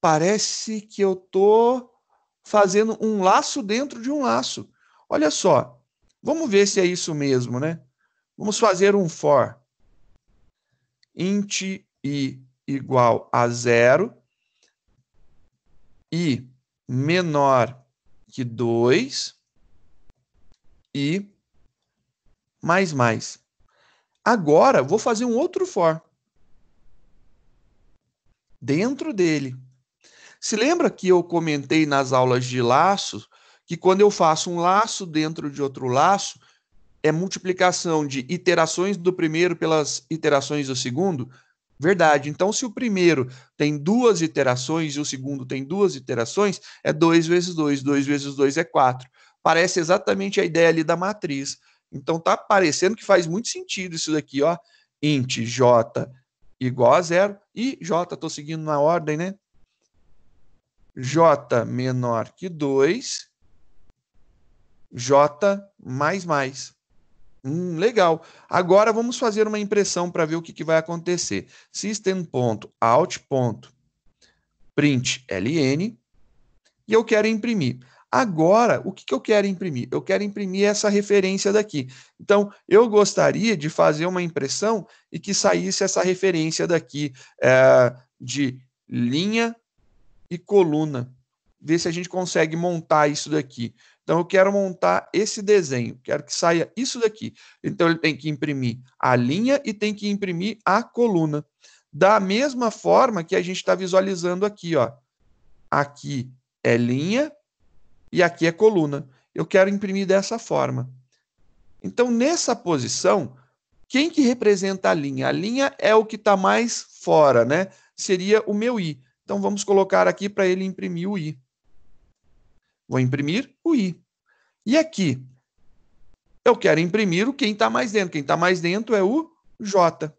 Parece que eu tô fazendo um laço dentro de um laço. Olha só. Vamos ver se é isso mesmo, né? Vamos fazer um for. Int i igual a 0 e menor que 2 e mais. Agora, vou fazer um outro for dentro dele. Se lembra que eu comentei nas aulas de laços que quando eu faço um laço dentro de outro laço, é multiplicação de iterações do primeiro pelas iterações do segundo? Verdade. Então, se o primeiro tem 2 iterações e o segundo tem 2 iterações, é 2 vezes 2. 2 vezes 2 é 4. Parece exatamente a ideia ali da matriz. Então, tá parecendo que faz muito sentido isso daqui, ó. Int j igual a 0 e j, estou seguindo na ordem, né? J menor que 2, J mais. Legal. Agora vamos fazer uma impressão para ver o que vai acontecer. System.out.println e eu quero imprimir. Agora, o que eu quero imprimir? Eu quero imprimir essa referência daqui. Então, eu gostaria de fazer uma impressão e que saísse essa referência daqui de linha e coluna. Ver se a gente consegue montar isso daqui. Então, eu quero montar esse desenho, quero que saia isso daqui. Então, ele tem que imprimir a linha e tem que imprimir a coluna. Da mesma forma que a gente está visualizando aqui, ó. Aqui é linha e aqui é coluna. Eu quero imprimir dessa forma. Então, nessa posição, quem que representa a linha? A linha é o que está mais fora, né? Seria o meu i. Então, vamos colocar aqui para ele imprimir o i. Vou imprimir o i. E aqui, eu quero imprimir o quem está mais dentro. Quem está mais dentro é o j.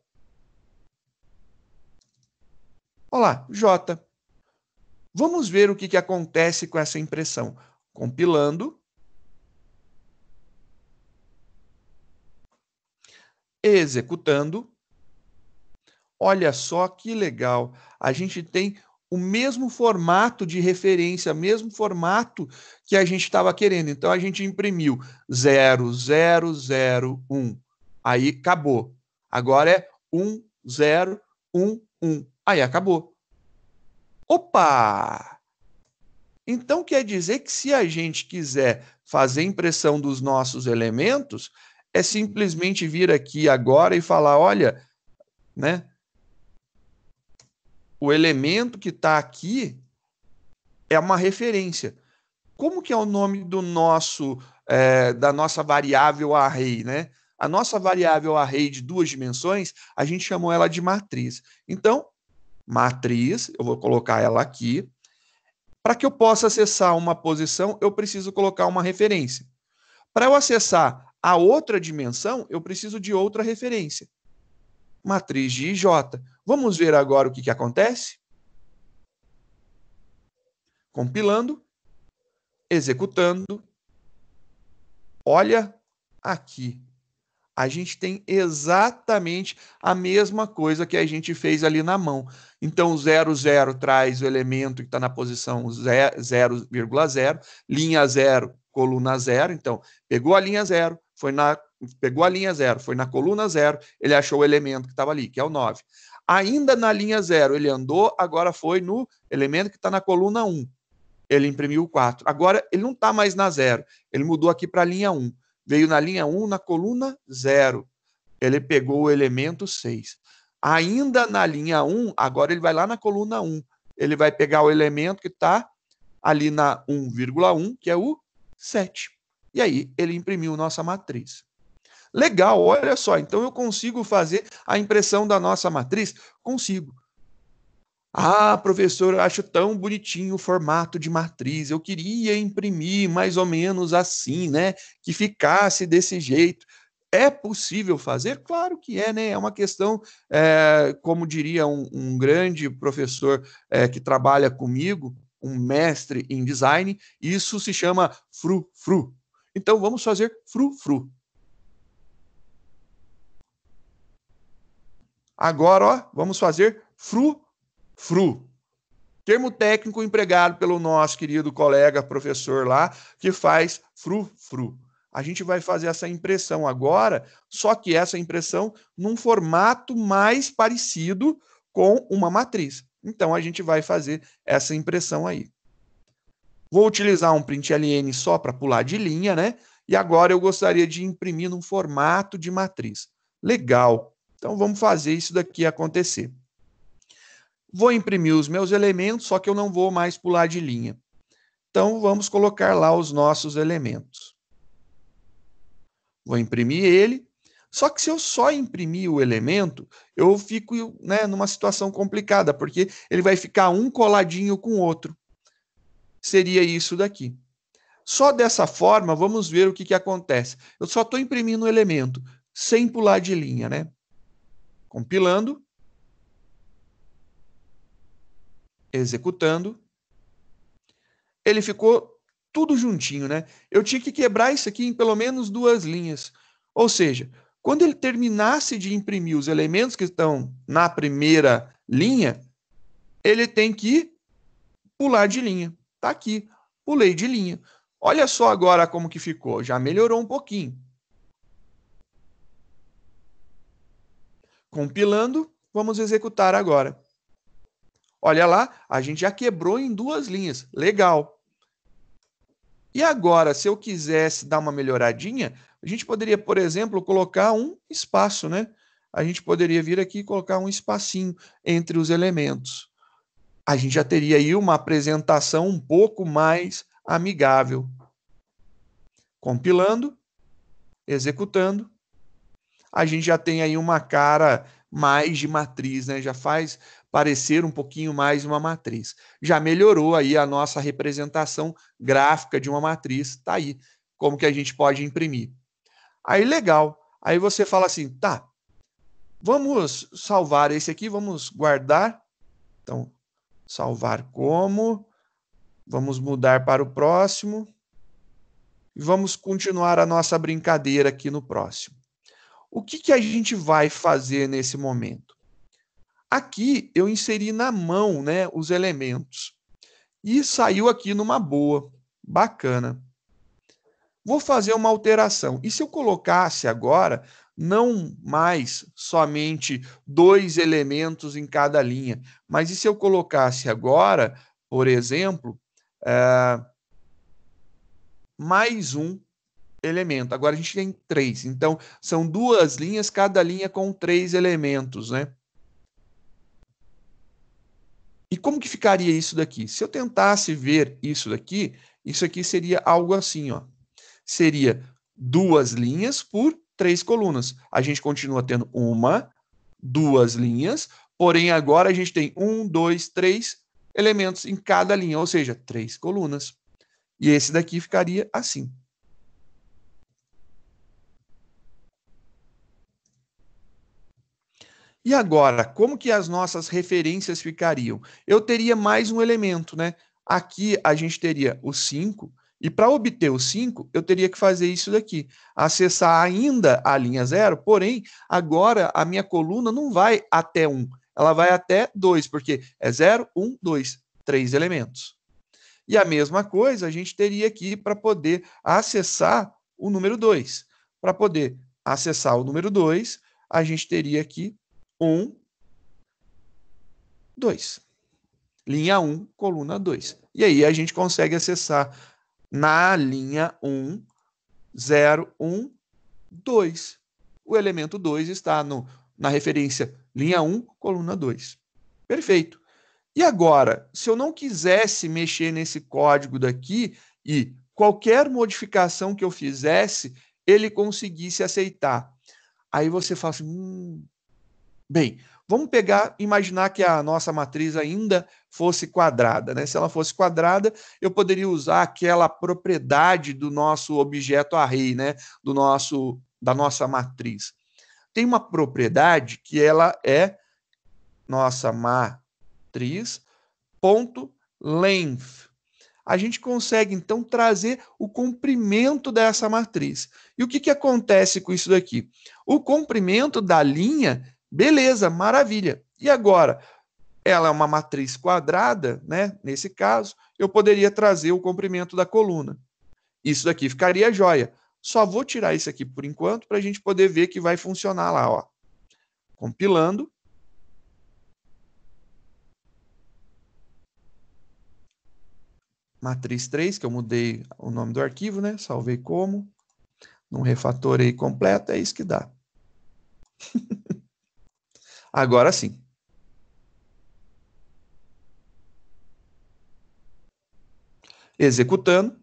Olha lá, j. Vamos ver o que acontece com essa impressão. Compilando. Executando. Olha só que legal. A gente tem o mesmo formato de referência, mesmo formato que a gente estava querendo. Então, a gente imprimiu 0001. Aí, acabou. Agora é 1011. Aí, acabou. Opa! Então, quer dizer que se a gente quiser fazer impressão dos nossos elementos, é simplesmente vir aqui agora e falar, olha, né? O elemento que está aqui é uma referência. Como que é o nome do nosso da nossa variável array, né? A nossa variável array de 2 dimensões, a gente chamou ela de matriz. Então, matriz, eu vou colocar ela aqui. Para que eu possa acessar uma posição, eu preciso colocar uma referência. Para eu acessar a outra dimensão, eu preciso de outra referência. Matriz de IJ. Vamos ver agora o que acontece? Compilando, executando. Olha aqui. A gente tem exatamente a mesma coisa que a gente fez ali na mão. Então, 00 traz o elemento que está na posição 0,0, linha 0, coluna 0. Então, pegou a linha 0, pegou a linha 0, foi na coluna 0, ele achou o elemento que estava ali, que é o 9. Ainda na linha 0, ele andou, agora foi no elemento que está na coluna 1. Ele imprimiu o 4. Agora, ele não está mais na 0, ele mudou aqui para a linha 1. Veio na linha 1, na coluna 0. Ele pegou o elemento 6. Ainda na linha 1, agora ele vai lá na coluna 1. Ele vai pegar o elemento que está ali na 1,1, que é o 7. E aí, ele imprimiu nossa matriz. Legal, olha só. Então, eu consigo fazer a impressão da nossa matriz? Consigo. Ah, professor, eu acho tão bonitinho o formato de matriz. Eu queria imprimir mais ou menos assim, né? Que ficasse desse jeito. É possível fazer? Claro que é, né? É uma questão, como diria um grande professor que trabalha comigo, um mestre em design, isso se chama frufru. Então vamos fazer frufru. Agora, ó, vamos fazer frufru. Termo técnico empregado pelo nosso querido colega professor lá, que faz frufru. A gente vai fazer essa impressão agora, só que essa impressão num formato mais parecido com uma matriz. Então a gente vai fazer essa impressão aí. Vou utilizar um print LN só para pular de linha, né? E agora eu gostaria de imprimir num formato de matriz. Legal. Então vamos fazer isso daqui acontecer. Vou imprimir os meus elementos, só que eu não vou mais pular de linha. Então, vamos colocar lá os nossos elementos. Vou imprimir ele. Só que se eu só imprimir o elemento, eu fico, né, numa situação complicada, porque ele vai ficar um coladinho com o outro. Seria isso daqui. Só dessa forma, vamos ver o que acontece. Eu só estou imprimindo o elemento, sem pular de linha, né? Compilando. Executando. Ele ficou tudo juntinho, né? Eu tinha que quebrar isso aqui em pelo menos duas linhas. Ou seja, quando ele terminasse de imprimir os elementos que estão na primeira linha, ele tem que pular de linha. Tá aqui, pulei de linha. Olha só agora como que ficou, já melhorou um pouquinho. Compilando, vamos executar agora. Olha lá, a gente já quebrou em duas linhas. Legal. E agora, se eu quisesse dar uma melhoradinha, a gente poderia, por exemplo, colocar um espaço, né? A gente poderia vir aqui e colocar um espacinho entre os elementos. A gente já teria aí uma apresentação um pouco mais amigável. Compilando, executando, a gente já tem aí uma cara mais de matriz, né? Já faz parecer um pouquinho mais uma matriz. Já melhorou aí a nossa representação gráfica de uma matriz. Tá aí como que a gente pode imprimir. Aí legal. Aí você fala assim, tá, vamos salvar esse aqui, vamos guardar. Então, salvar como, vamos mudar para o próximo e vamos continuar a nossa brincadeira aqui no próximo. O que a gente vai fazer nesse momento? Aqui eu inseri na mão, né, os elementos e saiu aqui numa boa, bacana. Vou fazer uma alteração. E se eu colocasse agora não mais somente dois elementos em cada linha, mas e se eu colocasse agora, por exemplo, mais um elemento? Agora a gente tem três. Então, são duas linhas, cada linha com três elementos, né? E como que ficaria isso daqui? Se eu tentasse ver isso aqui seria algo assim, ó. Seria duas linhas por três colunas. A gente continua tendo uma, duas linhas, porém agora a gente tem um, dois, três elementos em cada linha, ou seja, três colunas. E esse daqui ficaria assim. E agora, como que as nossas referências ficariam? Eu teria mais um elemento, né? Aqui a gente teria o 5, e para obter o 5, eu teria que fazer isso daqui, acessar ainda a linha 0, porém, agora a minha coluna não vai até 1, ela vai até 2, porque é 0, 1, 2, três elementos. E a mesma coisa a gente teria aqui para poder acessar o número 2. Para poder acessar o número 2, a gente teria aqui 1, 2. Linha 1, coluna 2. E aí a gente consegue acessar na linha 1, 0, 1, 2. O elemento 2 está na referência linha 1, coluna 2. Perfeito. E agora, se eu não quisesse mexer nesse código daqui e qualquer modificação que eu fizesse, ele conseguisse aceitar. Aí você fala assim, bem, Vamos pegar, imaginar que a nossa matriz ainda fosse quadrada, né? Se ela fosse quadrada, eu poderia usar aquela propriedade do nosso objeto array, né? Da nossa matriz. Tem uma propriedade que ela é nossa matriz ponto length. A gente consegue, então, trazer o comprimento dessa matriz. E o que acontece com isso daqui? O comprimento da linha, beleza, maravilha. E agora, ela é uma matriz quadrada, né? Nesse caso, eu poderia trazer o comprimento da coluna. Isso daqui ficaria jóia. Só vou tirar isso aqui por enquanto para a gente poder ver que vai funcionar lá, ó. Compilando. Matriz 3, que eu mudei o nome do arquivo, né? Salvei como. Não refatorei completo, é isso que dá. Agora sim. Executando,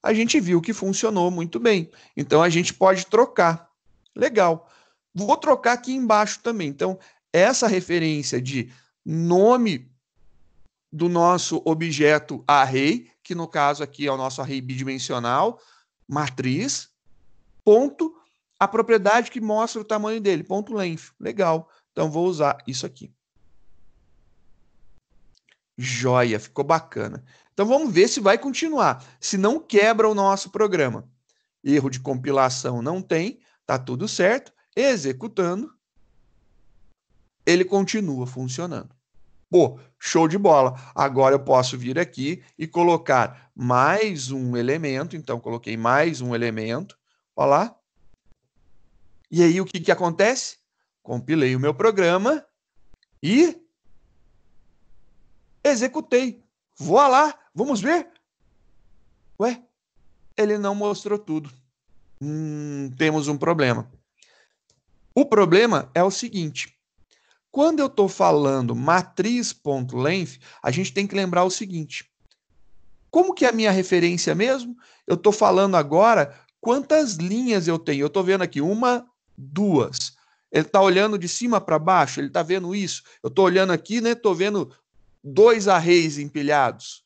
a gente viu que funcionou muito bem. Então, a gente pode trocar. Legal. Vou trocar aqui embaixo também. Então, essa referência de nome do nosso objeto array, que no caso aqui é o nosso array bidimensional, matriz, ponto, a propriedade que mostra o tamanho dele, ponto length. Legal. Então, vou usar isso aqui. Joia, ficou bacana. Então vamos ver se vai continuar. Se não quebra o nosso programa. Erro de compilação não tem, tá tudo certo. Executando, ele continua funcionando. Pô, show de bola. Agora eu posso vir aqui e colocar mais um elemento. Então, coloquei mais um elemento. Olha lá. E aí, o que acontece? Compilei o meu programa e executei. Vou lá, vamos ver. Ué, ele não mostrou tudo. Temos um problema. O problema é o seguinte: quando eu estou falando matriz.length, a gente tem que lembrar o seguinte: como que é a minha referência mesmo? Eu estou falando agora quantas linhas eu tenho. Eu estou vendo aqui uma, duas. Ele está olhando de cima para baixo, ele está vendo isso. Eu estou olhando aqui, né? Estou vendo dois arrays empilhados.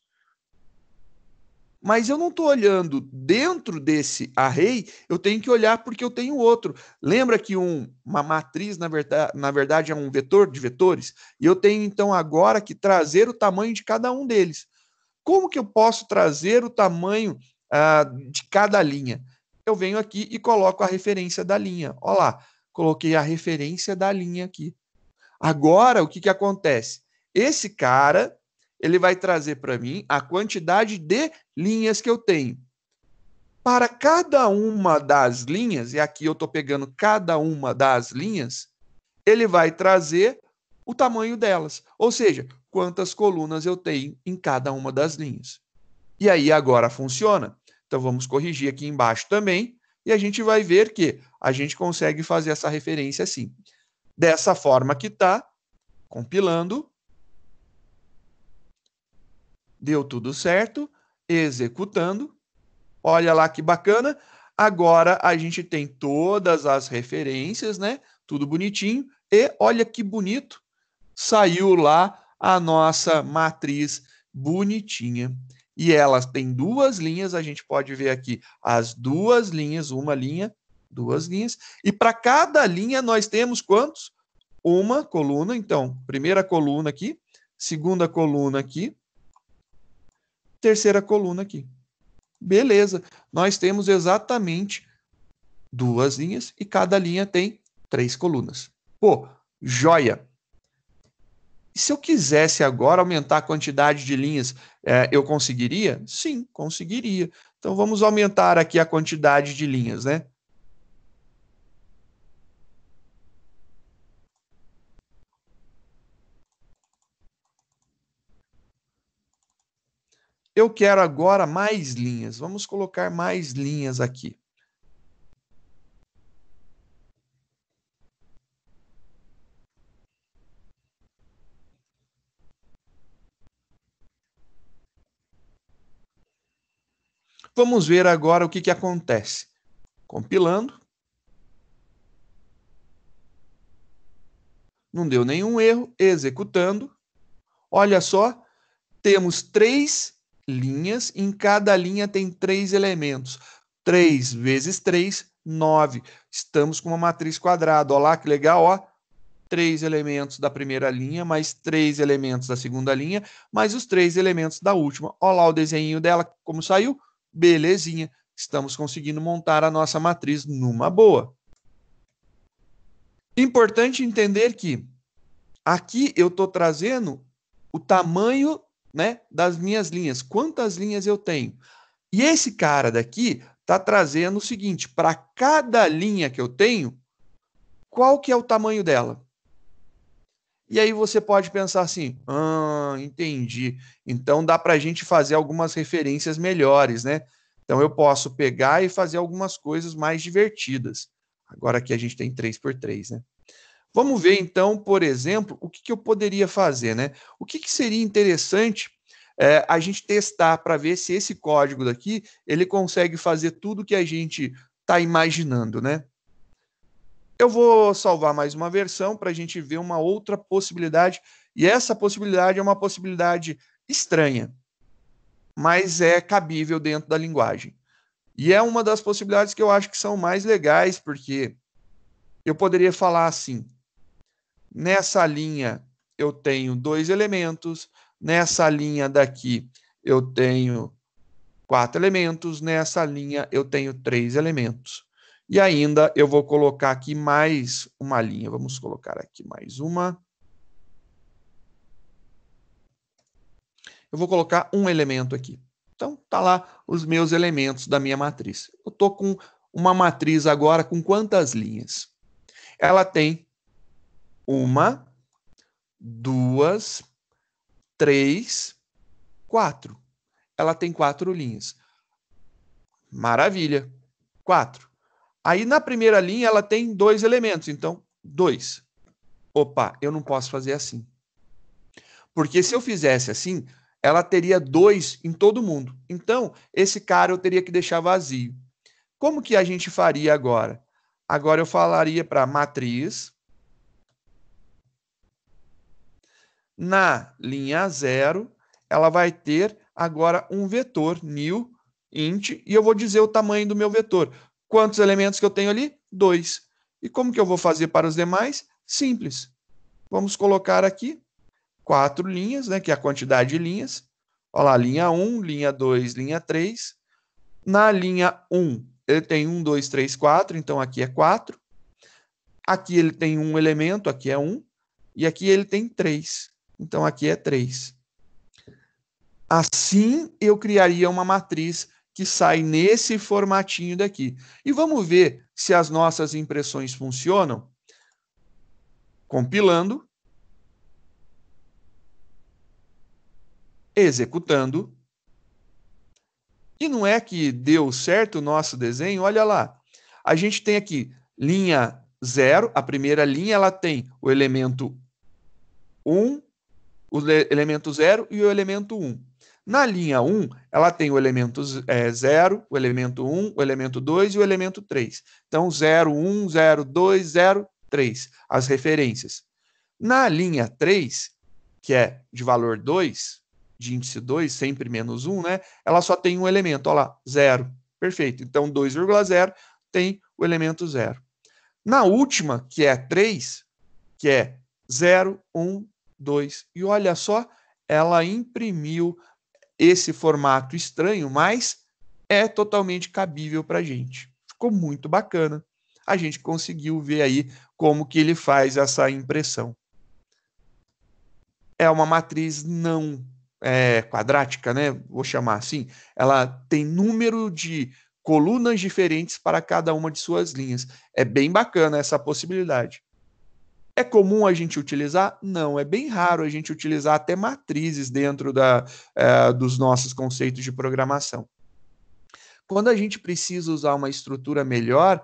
Mas eu não estou olhando dentro desse array, eu tenho que olhar porque eu tenho outro. Lembra que uma matriz, na verdade, é um vetor de vetores? E eu tenho, então, agora que trazer o tamanho de cada um deles. Como que eu posso trazer o tamanho de cada linha? Eu venho aqui e coloco a referência da linha. Olha lá, coloquei a referência da linha aqui. Agora, o que acontece? Esse cara, ele vai trazer para mim a quantidade de linhas que eu tenho. Para cada uma das linhas, e aqui eu estou pegando cada uma das linhas, ele vai trazer o tamanho delas. Ou seja, quantas colunas eu tenho em cada uma das linhas. E aí agora funciona. Então vamos corrigir aqui embaixo também, e a gente vai ver que a gente consegue fazer essa referência assim. Dessa forma que está, compilando, deu tudo certo, executando, olha lá que bacana, agora a gente tem todas as referências, né? Tudo bonitinho, e olha que bonito, saiu lá a nossa matriz bonitinha. E ela tem duas linhas, a gente pode ver aqui as duas linhas, uma linha, duas linhas, e para cada linha nós temos quantos? Uma coluna, então, primeira coluna aqui, segunda coluna aqui, terceira coluna aqui. Beleza, nós temos exatamente duas linhas e cada linha tem três colunas. Pô, joia! E se eu quisesse agora aumentar a quantidade de linhas, eu conseguiria? Sim, conseguiria. Então vamos aumentar aqui a quantidade de linhas, né? Eu quero agora mais linhas. Vamos colocar mais linhas aqui. Vamos ver agora o que acontece. Compilando. Não deu nenhum erro. Executando. Olha só, temos 3 linhas. Em cada linha tem 3 elementos. 3 vezes 3, 9. Estamos com uma matriz quadrada. Olha lá que legal, ó. 3 elementos da primeira linha, mais 3 elementos da segunda linha, mais os 3 elementos da última. Olha lá o desenho dela, como saiu. Belezinha. Estamos conseguindo montar a nossa matriz numa boa. Importante entender que aqui eu estou trazendo o tamanho, né, das minhas linhas. Quantas linhas eu tenho? E esse cara daqui está trazendo o seguinte, para cada linha que eu tenho, qual que é o tamanho dela? E aí você pode pensar assim, entendi. Então dá para a gente fazer algumas referências melhores, né? Então eu posso pegar e fazer algumas coisas mais divertidas. Agora aqui a gente tem 3x3, né? Vamos ver então, por exemplo, o que eu poderia fazer, né? O que seria interessante a gente testar para ver se esse código daqui ele consegue fazer tudo que a gente está imaginando, né? Eu vou salvar mais uma versão para a gente ver uma outra possibilidade, e essa possibilidade é uma possibilidade estranha, mas é cabível dentro da linguagem. E é uma das possibilidades que eu acho que são mais legais, porque eu poderia falar assim, nessa linha eu tenho 2 elementos, nessa linha daqui eu tenho 4 elementos, nessa linha eu tenho 3 elementos. E ainda eu vou colocar aqui mais uma linha. Vamos colocar aqui mais uma. Eu vou colocar um elemento aqui. Então, tá lá os meus elementos da minha matriz. Eu estou com uma matriz agora com quantas linhas? Ela tem 1, 2, 3, 4. Ela tem 4 linhas. Maravilha. 4. Aí, na primeira linha, ela tem 2 elementos. Então, 2. Opa, eu não posso fazer assim. Porque se eu fizesse assim, ela teria 2 em todo mundo. Então, esse cara eu teria que deixar vazio. Como que a gente faria agora? Agora eu falaria para matriz. Na linha 0, ela vai ter agora um vetor, new, int, e eu vou dizer o tamanho do meu vetor. Quantos elementos que eu tenho ali? 2. E como que eu vou fazer para os demais? Simples. Vamos colocar aqui 4 linhas, né, que é a quantidade de linhas. Olha lá, linha 1, linha 2, linha 3. Na linha 1, ele tem 1, 2, 3, 4, então aqui é 4. Aqui ele tem um elemento, aqui é 1. E aqui ele tem 3. Então aqui é 3. Assim eu criaria uma matriz que sai nesse formatinho daqui. E vamos ver se as nossas impressões funcionam. Compilando. Executando. E não é que deu certo o nosso desenho? Olha lá. A gente tem aqui linha 0, a primeira linha ela tem o elemento 1, o elemento 0 e o elemento 1. Na linha 1, ela tem o elemento 0, o elemento 1, o elemento 2 e o elemento 3. Então, 0, 1, 0, 2, 0, 3, as referências. Na linha 3, que é de valor 2, de índice 2, sempre menos 1, né? Ela só tem um elemento, olha lá, 0. Perfeito. Então, 2,0 tem o elemento 0. Na última, que é 3, que é 0, 1, 2. E olha só, ela imprimiu esse formato estranho, mas é totalmente cabível para a gente. Ficou muito bacana. A gente conseguiu ver aí como que ele faz essa impressão. É uma matriz não quadrática, né? Vou chamar assim. Ela tem número de colunas diferentes para cada uma de suas linhas. É bem bacana essa possibilidade. É comum a gente utilizar? Não, é bem raro a gente utilizar até matrizes dentro dos nossos conceitos de programação. Quando a gente precisa usar uma estrutura melhor,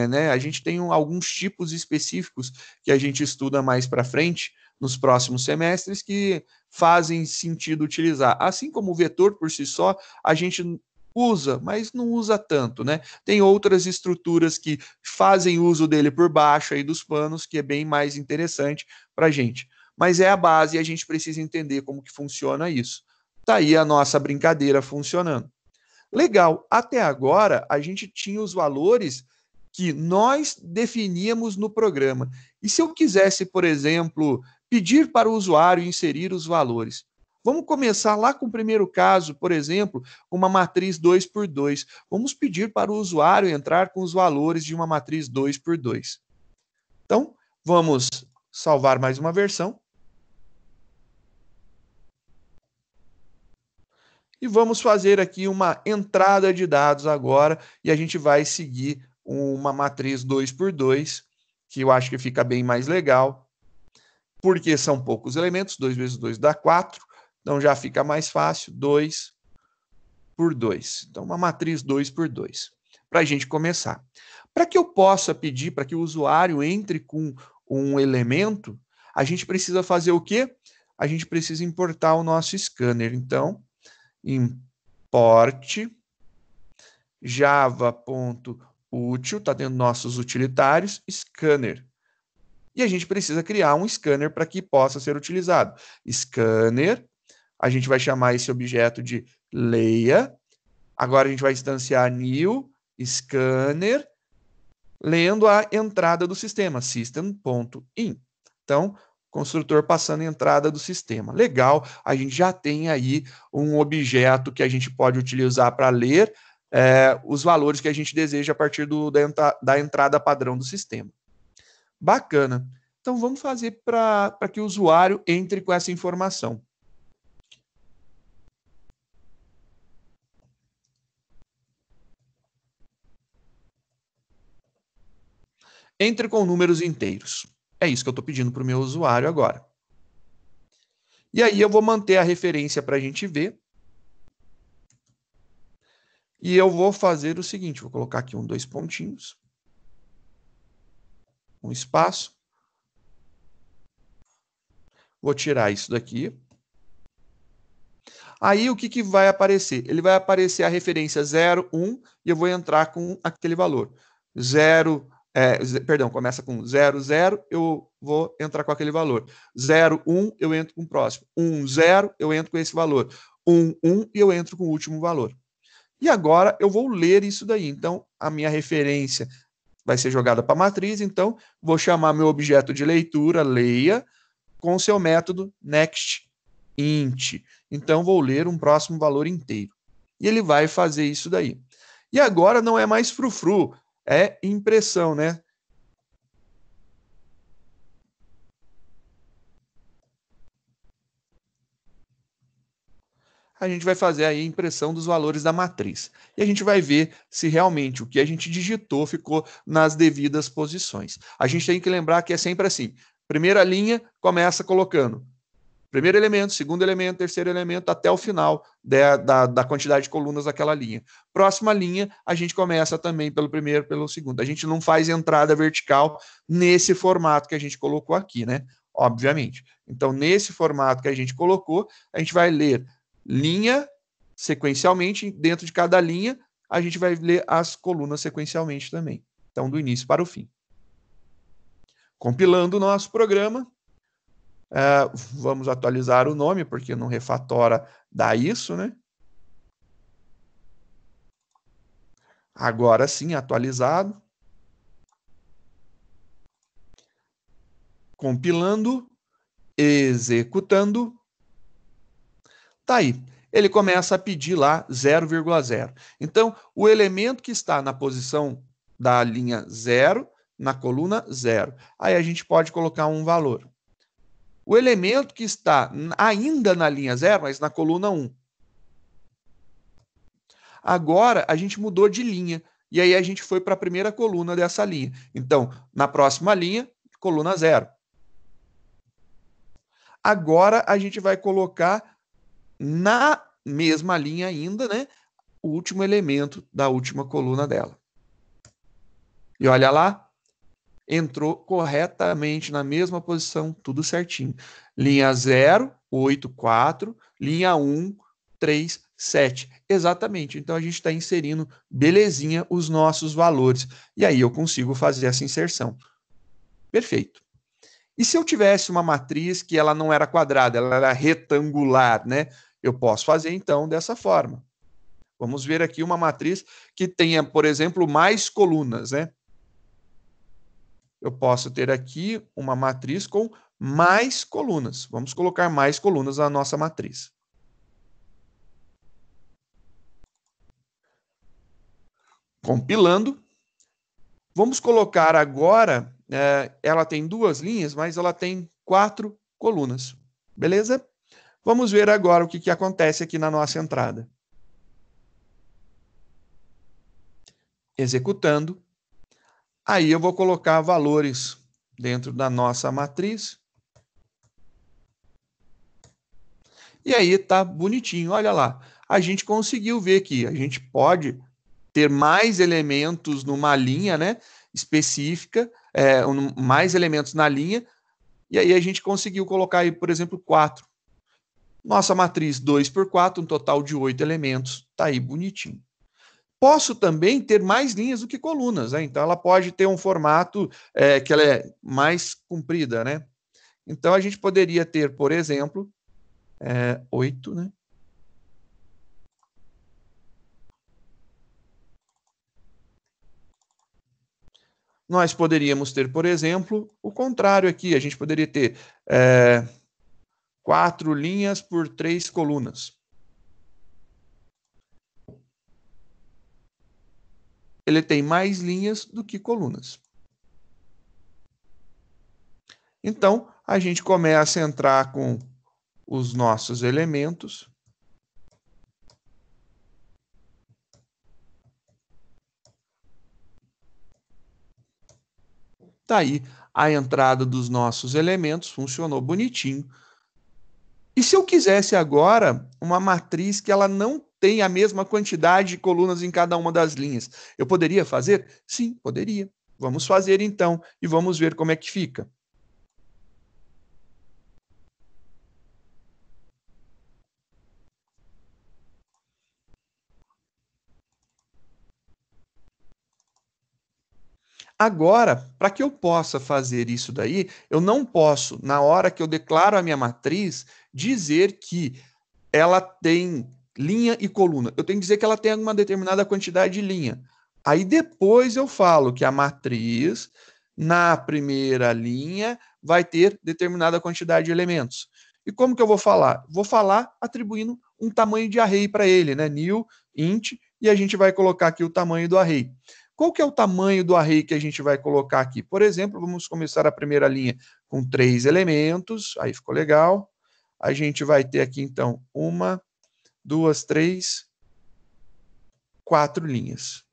né, a gente tem alguns tipos específicos que a gente estuda mais para frente, nos próximos semestres, que fazem sentido utilizar. Assim como o vetor por si só, a gente Usa, mas não usa tanto, né? Tem outras estruturas que fazem uso dele por baixo aí dos panos, que é bem mais interessante para a gente. Mas é a base e a gente precisa entender como que funciona isso. Tá aí a nossa brincadeira funcionando. Legal, até agora a gente tinha os valores que nós definíamos no programa. E se eu quisesse, por exemplo, pedir para o usuário inserir os valores? Vamos começar lá com o primeiro caso, por exemplo, uma matriz 2 por 2. Vamos pedir para o usuário entrar com os valores de uma matriz 2 por 2. Então, vamos salvar mais uma versão. E vamos fazer aqui uma entrada de dados agora, e a gente vai seguir uma matriz 2 por 2, que eu acho que fica bem mais legal, porque são poucos elementos, 2 vezes 2 dá 4, então já fica mais fácil, 2 por 2. Então, uma matriz 2 por 2, para a gente começar. Para que eu possa pedir para que o usuário entre com um elemento, a gente precisa fazer o quê? A gente precisa importar o nosso scanner. Então, import java.util, está dentro dos nossos utilitários, scanner. E a gente precisa criar um scanner para que possa ser utilizado. Scanner, a gente vai chamar esse objeto de leia. Agora a gente vai instanciar new scanner, lendo a entrada do sistema, system.in. Então, construtor passando a entrada do sistema. Legal, a gente já tem aí um objeto que a gente pode utilizar para ler os valores que a gente deseja a partir da entrada padrão do sistema. Bacana. Então, vamos fazer para que o usuário entre com essa informação. Entre com números inteiros. É isso que eu estou pedindo para o meu usuário agora. E aí eu vou manter a referência para a gente ver. E eu vou fazer o seguinte, vou colocar aqui dois pontinhos, um espaço. Vou tirar isso daqui. Aí o que vai aparecer? Ele vai aparecer a referência 0, 1, e eu vou entrar com aquele valor. Começa com 0, 0, eu vou entrar com aquele valor. 0, 1, eu entro com o próximo. 1, 0, eu entro com esse valor. 1, 1, e eu entro com o último valor. E agora eu vou ler isso daí. Então, a minha referência vai ser jogada para a matriz, então vou chamar meu objeto de leitura, leia, com o seu método nextInt. Então, vou ler um próximo valor inteiro. E ele vai fazer isso daí. E agora não é mais frufru, é impressão, né? A gente vai fazer aí a impressão dos valores da matriz. E a gente vai ver se realmente o que a gente digitou ficou nas devidas posições. A gente tem que lembrar que é sempre assim. Primeira linha começa colocando primeiro elemento, segundo elemento, terceiro elemento, até o final da quantidade de colunas daquela linha. Próxima linha, a gente começa também pelo primeiro, pelo segundo. A gente não faz entrada vertical nesse formato que a gente colocou aqui, né? Obviamente. Então, nesse formato que a gente colocou, a gente vai ler linha sequencialmente, dentro de cada linha, a gente vai ler as colunas sequencialmente também. Então, do início para o fim. Compilando o nosso programa, vamos atualizar o nome, porque no Refatora dá isso, né? Agora sim, atualizado. Compilando, executando. Tá aí. Ele começa a pedir lá 0,0. Então, o elemento que está na posição da linha 0, na coluna 0. Aí a gente pode colocar um valor. O elemento que está ainda na linha 0, mas na coluna 1. Agora, a gente mudou de linha. E aí a gente foi para a primeira coluna dessa linha. Então, na próxima linha, coluna 0. Agora, a gente vai colocar na mesma linha ainda, né? O último elemento da última coluna dela. E olha lá, entrou corretamente na mesma posição, tudo certinho. Linha 0, 8, 4, linha 1, 3, 7. Exatamente. Então, a gente está inserindo, belezinha, os nossos valores. E aí eu consigo fazer essa inserção. Perfeito. E se eu tivesse uma matriz que ela não era quadrada, ela era retangular, né? Eu posso fazer, então, dessa forma. Vamos ver aqui uma matriz que tenha, por exemplo, mais colunas, né? Eu posso ter aqui uma matriz com mais colunas. Vamos colocar mais colunas na nossa matriz. Compilando. Vamos colocar agora, ela tem 2 linhas, mas ela tem 4 colunas. Beleza? Vamos ver agora o que acontece aqui na nossa entrada. Executando. Aí eu vou colocar valores dentro da nossa matriz. E aí tá bonitinho, olha lá. A gente conseguiu ver que a gente pode ter mais elementos numa linha, né, específica, mais elementos na linha, e aí a gente conseguiu colocar aí, por exemplo, 4. Nossa matriz 2 por 4, um total de 8 elementos. Tá aí bonitinho. Posso também ter mais linhas do que colunas, né? Então ela pode ter um formato que ela é mais comprida, né? Então a gente poderia ter, por exemplo, 8, né? Nós poderíamos ter, por exemplo, o contrário aqui. A gente poderia ter 4 linhas por 3 colunas. Ele tem mais linhas do que colunas. Então, a gente começa a entrar com os nossos elementos. Tá aí a entrada dos nossos elementos, funcionou bonitinho. E se eu quisesse agora uma matriz que ela não tem a mesma quantidade de colunas em cada uma das linhas, eu poderia fazer? Sim, poderia. Vamos fazer então e vamos ver como é que fica. Agora, para que eu possa fazer isso daí, eu não posso, na hora que eu declaro a minha matriz, dizer que ela tem linha e coluna. Eu tenho que dizer que ela tem uma determinada quantidade de linha. Aí depois eu falo que a matriz, na primeira linha, vai ter determinada quantidade de elementos. E como que eu vou falar? Vou falar atribuindo um tamanho de array para ele, né? New, int, e a gente vai colocar aqui o tamanho do array. Qual que é o tamanho do array que a gente vai colocar aqui? Por exemplo, vamos começar a primeira linha com 3 elementos, aí ficou legal. A gente vai ter aqui, então, 1, 2, 3, 4 linhas.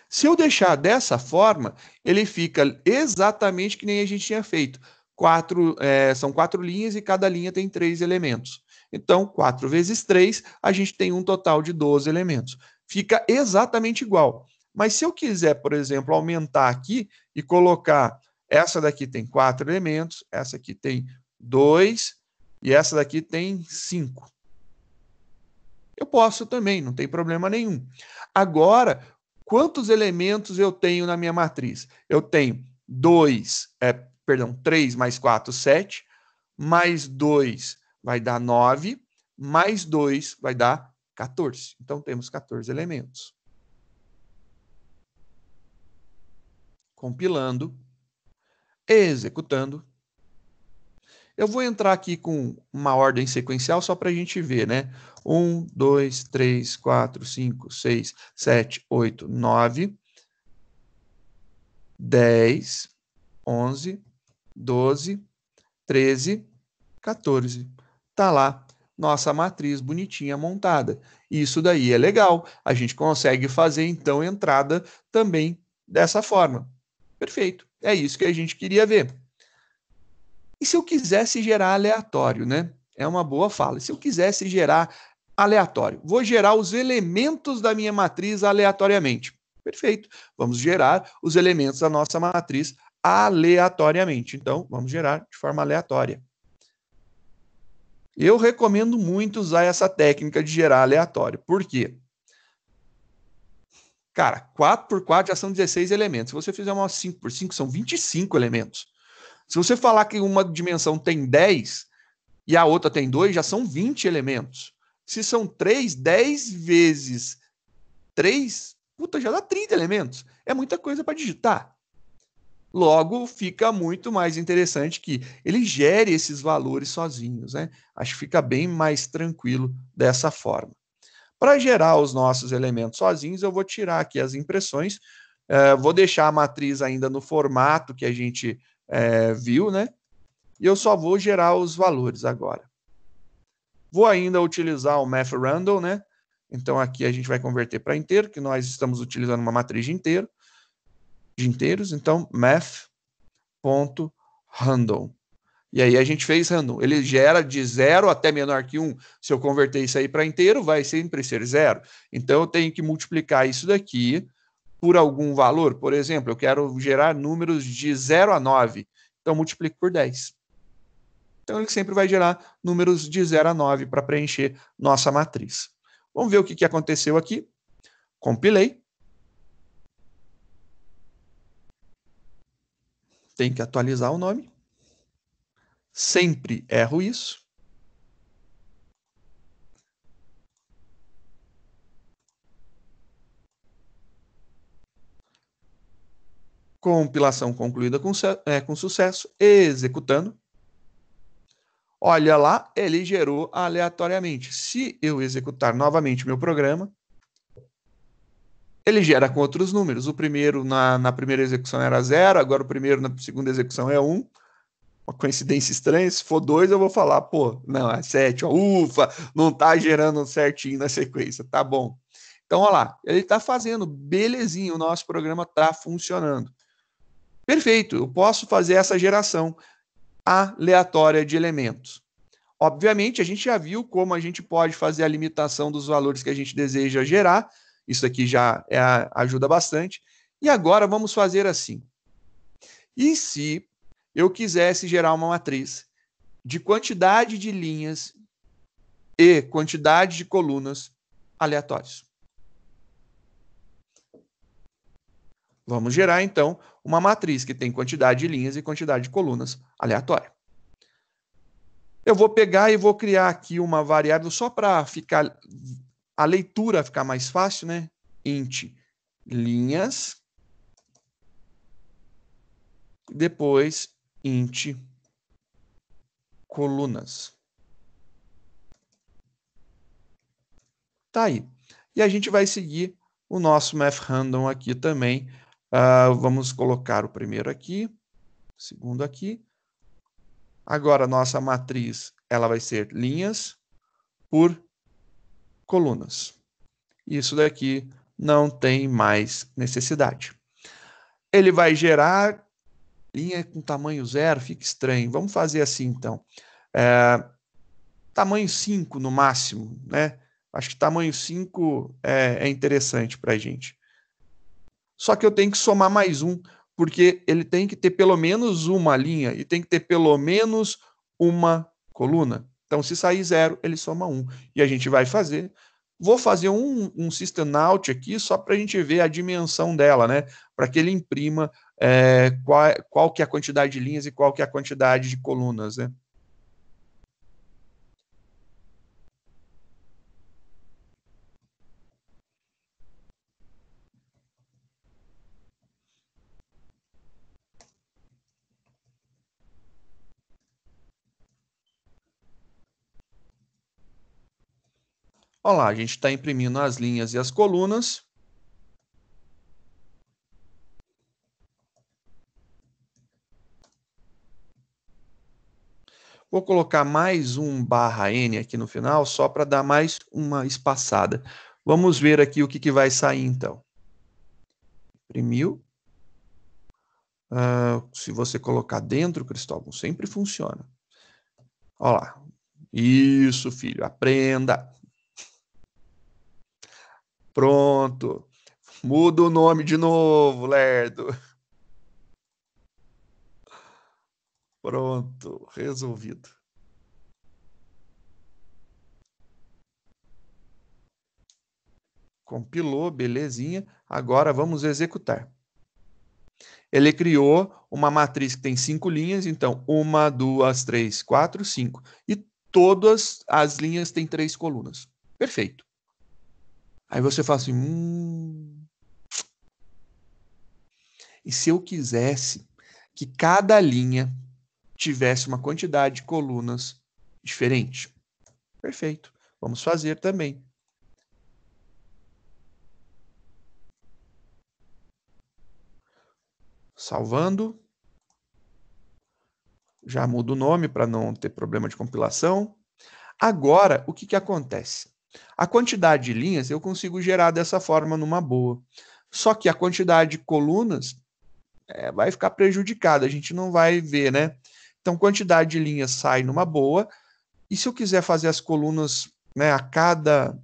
Se eu deixar dessa forma, ele fica exatamente que nem a gente tinha feito. São 4 linhas e cada linha tem 3 elementos. Então, 4 vezes 3, a gente tem um total de 12 elementos. Fica exatamente igual. Mas se eu quiser, por exemplo, aumentar aqui e colocar, essa daqui tem 4 elementos, essa aqui tem 2 e essa daqui tem 5. Eu posso também, não tem problema nenhum. Agora, quantos elementos eu tenho na minha matriz? Eu tenho 3 mais 4, 7, mais 2 vai dar 9, mais 2 vai dar 14. Então, temos 14 elementos. Compilando, executando. Eu vou entrar aqui com uma ordem sequencial só para a gente ver, né? 1, 2, 3, 4, 5, 6, 7, 8, 9, 10, 11, 12, 13, 14. Tá lá nossa matriz bonitinha montada. Isso daí é legal. A gente consegue fazer, então, entrada também dessa forma. Perfeito. É isso que a gente queria ver. E se eu quisesse gerar aleatório, né? É uma boa fala. Se eu quisesse gerar aleatório, vou gerar os elementos da minha matriz aleatoriamente. Perfeito. Vamos gerar os elementos da nossa matriz aleatoriamente. Então, vamos gerar de forma aleatória. Eu recomendo muito usar essa técnica de gerar aleatório. Por quê? Cara, 4 por 4 já são 16 elementos. Se você fizer uma 5 por 5, são 25 elementos. Se você falar que uma dimensão tem 10 e a outra tem 2, já são 20 elementos. Se são 3, 10 vezes 3, puta, já dá 30 elementos. É muita coisa para digitar. Logo, fica muito mais interessante que ele gere esses valores sozinhos, né? Acho que fica bem mais tranquilo dessa forma. Para gerar os nossos elementos sozinhos, eu vou tirar aqui as impressões, vou deixar a matriz ainda no formato que a gente viu, né? E eu só vou gerar os valores agora. Vou ainda utilizar o math random, né? Então aqui a gente vai converter para inteiro, que nós estamos utilizando uma matriz de inteiros, então math.random. E aí a gente fez random. Ele gera de 0 até menor que 1. Se eu converter isso aí para inteiro, vai sempre ser 0. Então eu tenho que multiplicar isso daqui por algum valor. Por exemplo, eu quero gerar números de 0 a 9. Então eu multiplico por 10. Então ele sempre vai gerar números de 0 a 9 para preencher nossa matriz. Vamos ver o que aconteceu aqui. Compilei. Tem que atualizar o nome. Sempre erro isso. Compilação concluída com sucesso. Executando. Olha lá, ele gerou aleatoriamente. Se eu executar novamente meu programa, ele gera com outros números. O primeiro, na primeira execução era 0, agora o primeiro na segunda execução é 1. Uma coincidência estranha. Se for 2, eu vou falar, pô, não, é 7. Ufa, não está gerando certinho na sequência. Tá bom. Então, olha lá, ele está fazendo belezinho, o nosso programa está funcionando. Perfeito, eu posso fazer essa geração aleatória de elementos. Obviamente, a gente já viu como a gente pode fazer a limitação dos valores que a gente deseja gerar. Isso aqui já ajuda bastante. E agora vamos fazer assim. E se eu quisesse gerar uma matriz de quantidade de linhas e quantidade de colunas aleatórios? Vamos gerar, então, uma matriz que tem quantidade de linhas e quantidade de colunas aleatória. Eu vou pegar e vou criar aqui uma variável só para ficar a leitura ficar mais fácil, né? Int linhas, depois int colunas. Tá aí. E a gente vai seguir o nosso math random aqui também. Vamos colocar o primeiro aqui, o segundo aqui. Agora a nossa matriz ela vai ser linhas por colunas. Isso daqui não tem mais necessidade. Ele vai gerar linha com tamanho 0, fica estranho. Vamos fazer assim, então. Tamanho 5 no máximo, né? Acho que tamanho 5 é interessante para a gente. Só que eu tenho que somar mais um, porque ele tem que ter pelo menos uma linha e tem que ter pelo menos uma coluna. Então, se sair 0, ele soma 1. E a gente vai fazer. Vou fazer um system out aqui só para a gente ver a dimensão dela, né? Para que ele imprima qual que é a quantidade de linhas e qual que é a quantidade de colunas, né? Olha lá, a gente está imprimindo as linhas e as colunas. Vou colocar mais um /n aqui no final, só para dar mais uma espaçada. Vamos ver aqui o que vai sair, então. Imprimiu. Se você colocar dentro, Cristóvão, sempre funciona. Olha lá. Isso, filho, aprenda. Pronto. Muda o nome de novo, Lerdo. Pronto, resolvido. Compilou, belezinha. Agora vamos executar. Ele criou uma matriz que tem 5 linhas, então 1, 2, 3, 4, 5. E todas as linhas têm 3 colunas. Perfeito. Aí você fala assim, e se eu quisesse que cada linha tivesse uma quantidade de colunas diferente? Perfeito. Vamos fazer também. Salvando. Já mudo o nome para não ter problema de compilação. Agora, o que acontece? A quantidade de linhas eu consigo gerar dessa forma numa boa. Só que a quantidade de colunas vai ficar prejudicada, a gente não vai ver, né? Então, quantidade de linhas sai numa boa. E se eu quiser fazer as colunas, né, a cada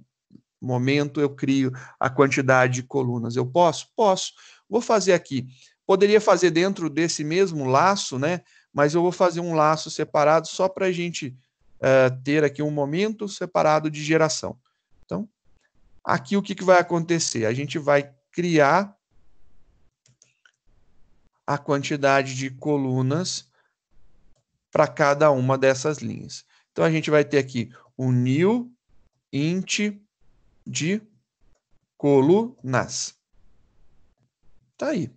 momento eu crio a quantidade de colunas. Eu posso? Posso. Vou fazer aqui. Poderia fazer dentro desse mesmo laço, né? Mas eu vou fazer um laço separado só para a gente ter aqui um momento separado de geração. Então, aqui o que vai acontecer? A gente vai criar a quantidade de colunas para cada uma dessas linhas. Então, a gente vai ter aqui o new int de colunas. Tá aí.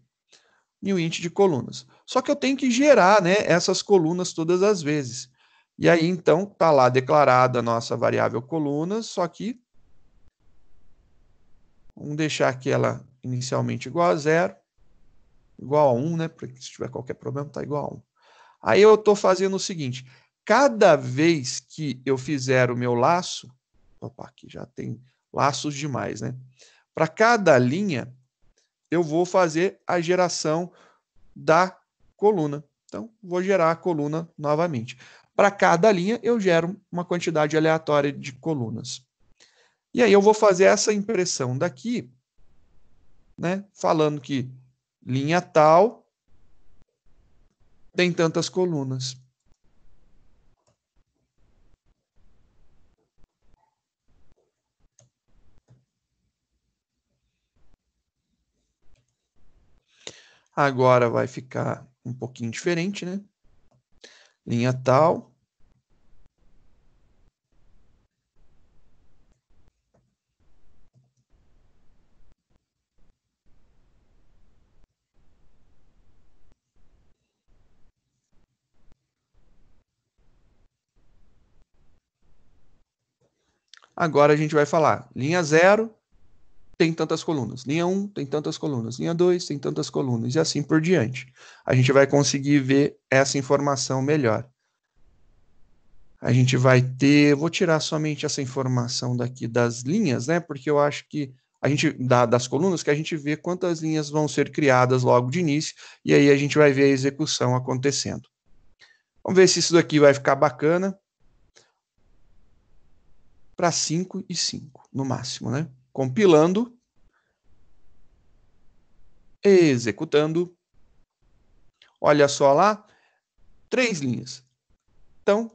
New int de colunas. Só que eu tenho que gerar, né, essas colunas todas as vezes. E aí, então, tá lá declarada a nossa variável colunas, só que vamos deixar aqui ela inicialmente igual a 0, igual a 1, né, porque se tiver qualquer problema, tá igual a 1. Aí eu estou fazendo o seguinte, cada vez que eu fizer o meu laço, opa, aqui já tem laços demais, né? Para cada linha, eu vou fazer a geração da coluna. Então, vou gerar a coluna novamente. Para cada linha, eu gero uma quantidade aleatória de colunas. E aí eu vou fazer essa impressão daqui, né, falando que linha tal tem tantas colunas. Agora vai ficar um pouquinho diferente, né? Linha tal. Agora a gente vai falar, linha 0 tem tantas colunas, linha 1 tem tantas colunas, linha 2 tem tantas colunas, e assim por diante. A gente vai conseguir ver essa informação melhor. A gente vai ter, vou tirar somente essa informação daqui das linhas, né? Porque eu acho que a gente das colunas que a gente vê quantas linhas vão ser criadas logo de início, e aí a gente vai ver a execução acontecendo. Vamos ver se isso daqui vai ficar bacana. Para 5 e 5, no máximo, né? Compilando, executando. Olha só lá, 3 linhas. Então,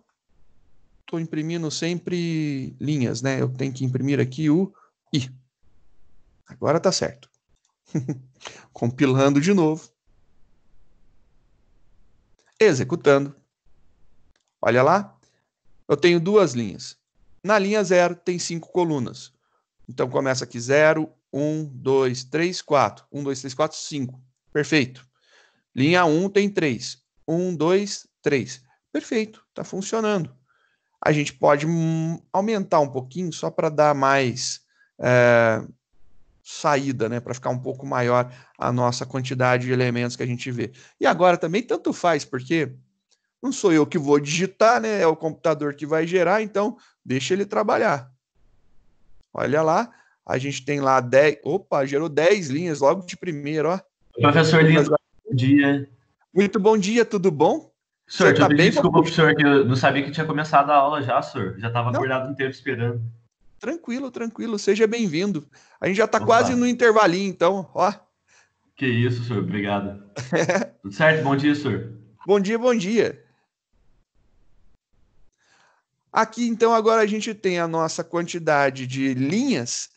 estou imprimindo sempre linhas, né? Eu tenho que imprimir aqui o I. Agora tá certo. Compilando de novo. Executando. Olha lá, eu tenho 2 linhas. Na linha 0 tem 5 colunas. Então começa aqui 0, 1, 2, 3, 4. 1, 2, 3, 4, 5. Perfeito. Linha 1 tem 3. 1, 2, 3. Perfeito, está funcionando. A gente pode aumentar um pouquinho só para dar mais saída, né? Para ficar um pouco maior a nossa quantidade de elementos que a gente vê. E agora também tanto faz, porque não sou eu que vou digitar, né? É o computador que vai gerar, então deixa ele trabalhar. Olha lá, a gente tem lá 10. Opa, gerou 10 linhas logo de primeiro, ó. Professor Lindo, bom dia. Muito bom dia, tudo bom? Senhor, Você deixa tá eu pedir bem, desculpa pro Papucho? senhor que eu não sabia que tinha começado a aula já, senhor. Já estava Não, acordado um tempo esperando. tranquilo, tranquilo, seja bem-vindo. A gente já tá quase Opa, no intervalinho, então, ó. que isso, senhor, obrigado. Tudo certo? Bom dia, senhor. Bom dia, bom dia. Aqui, então, agora a gente tem a nossa quantidade de linhas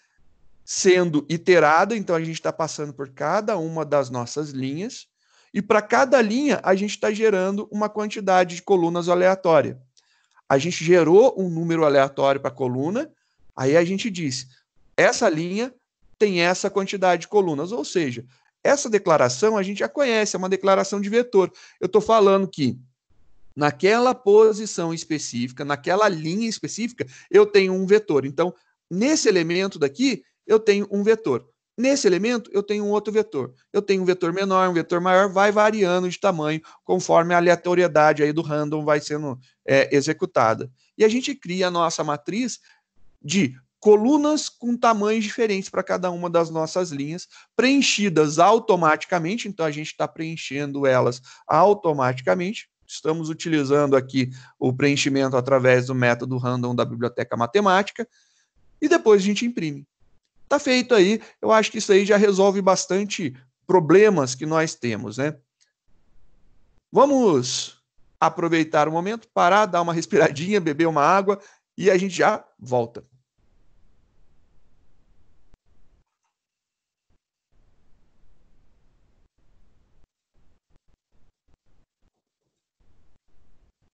sendo iterada, então a gente está passando por cada uma das nossas linhas, e para cada linha a gente está gerando uma quantidade de colunas aleatória. A gente gerou um número aleatório para a coluna, aí a gente diz, essa linha tem essa quantidade de colunas, ou seja, essa declaração a gente já conhece, é uma declaração de vetor. Eu estou falando que naquela posição específica, naquela linha específica, eu tenho um vetor. Então, nesse elemento daqui, eu tenho um vetor. Nesse elemento, eu tenho um outro vetor. Eu tenho um vetor menor, um vetor maior, vai variando de tamanho conforme a aleatoriedade aí do random vai sendo executada. E a gente cria a nossa matriz de colunas com tamanhos diferentes para cada uma das nossas linhas, preenchidas automaticamente, então a gente está preenchendo elas automaticamente. Estamos utilizando aqui o preenchimento através do método random da biblioteca matemática, e depois a gente imprime. Está feito aí, eu acho que isso aí já resolve bastante problemas que nós temos, né? Vamos aproveitar o momento, parar, dar uma respiradinha, beber uma água, e a gente já volta.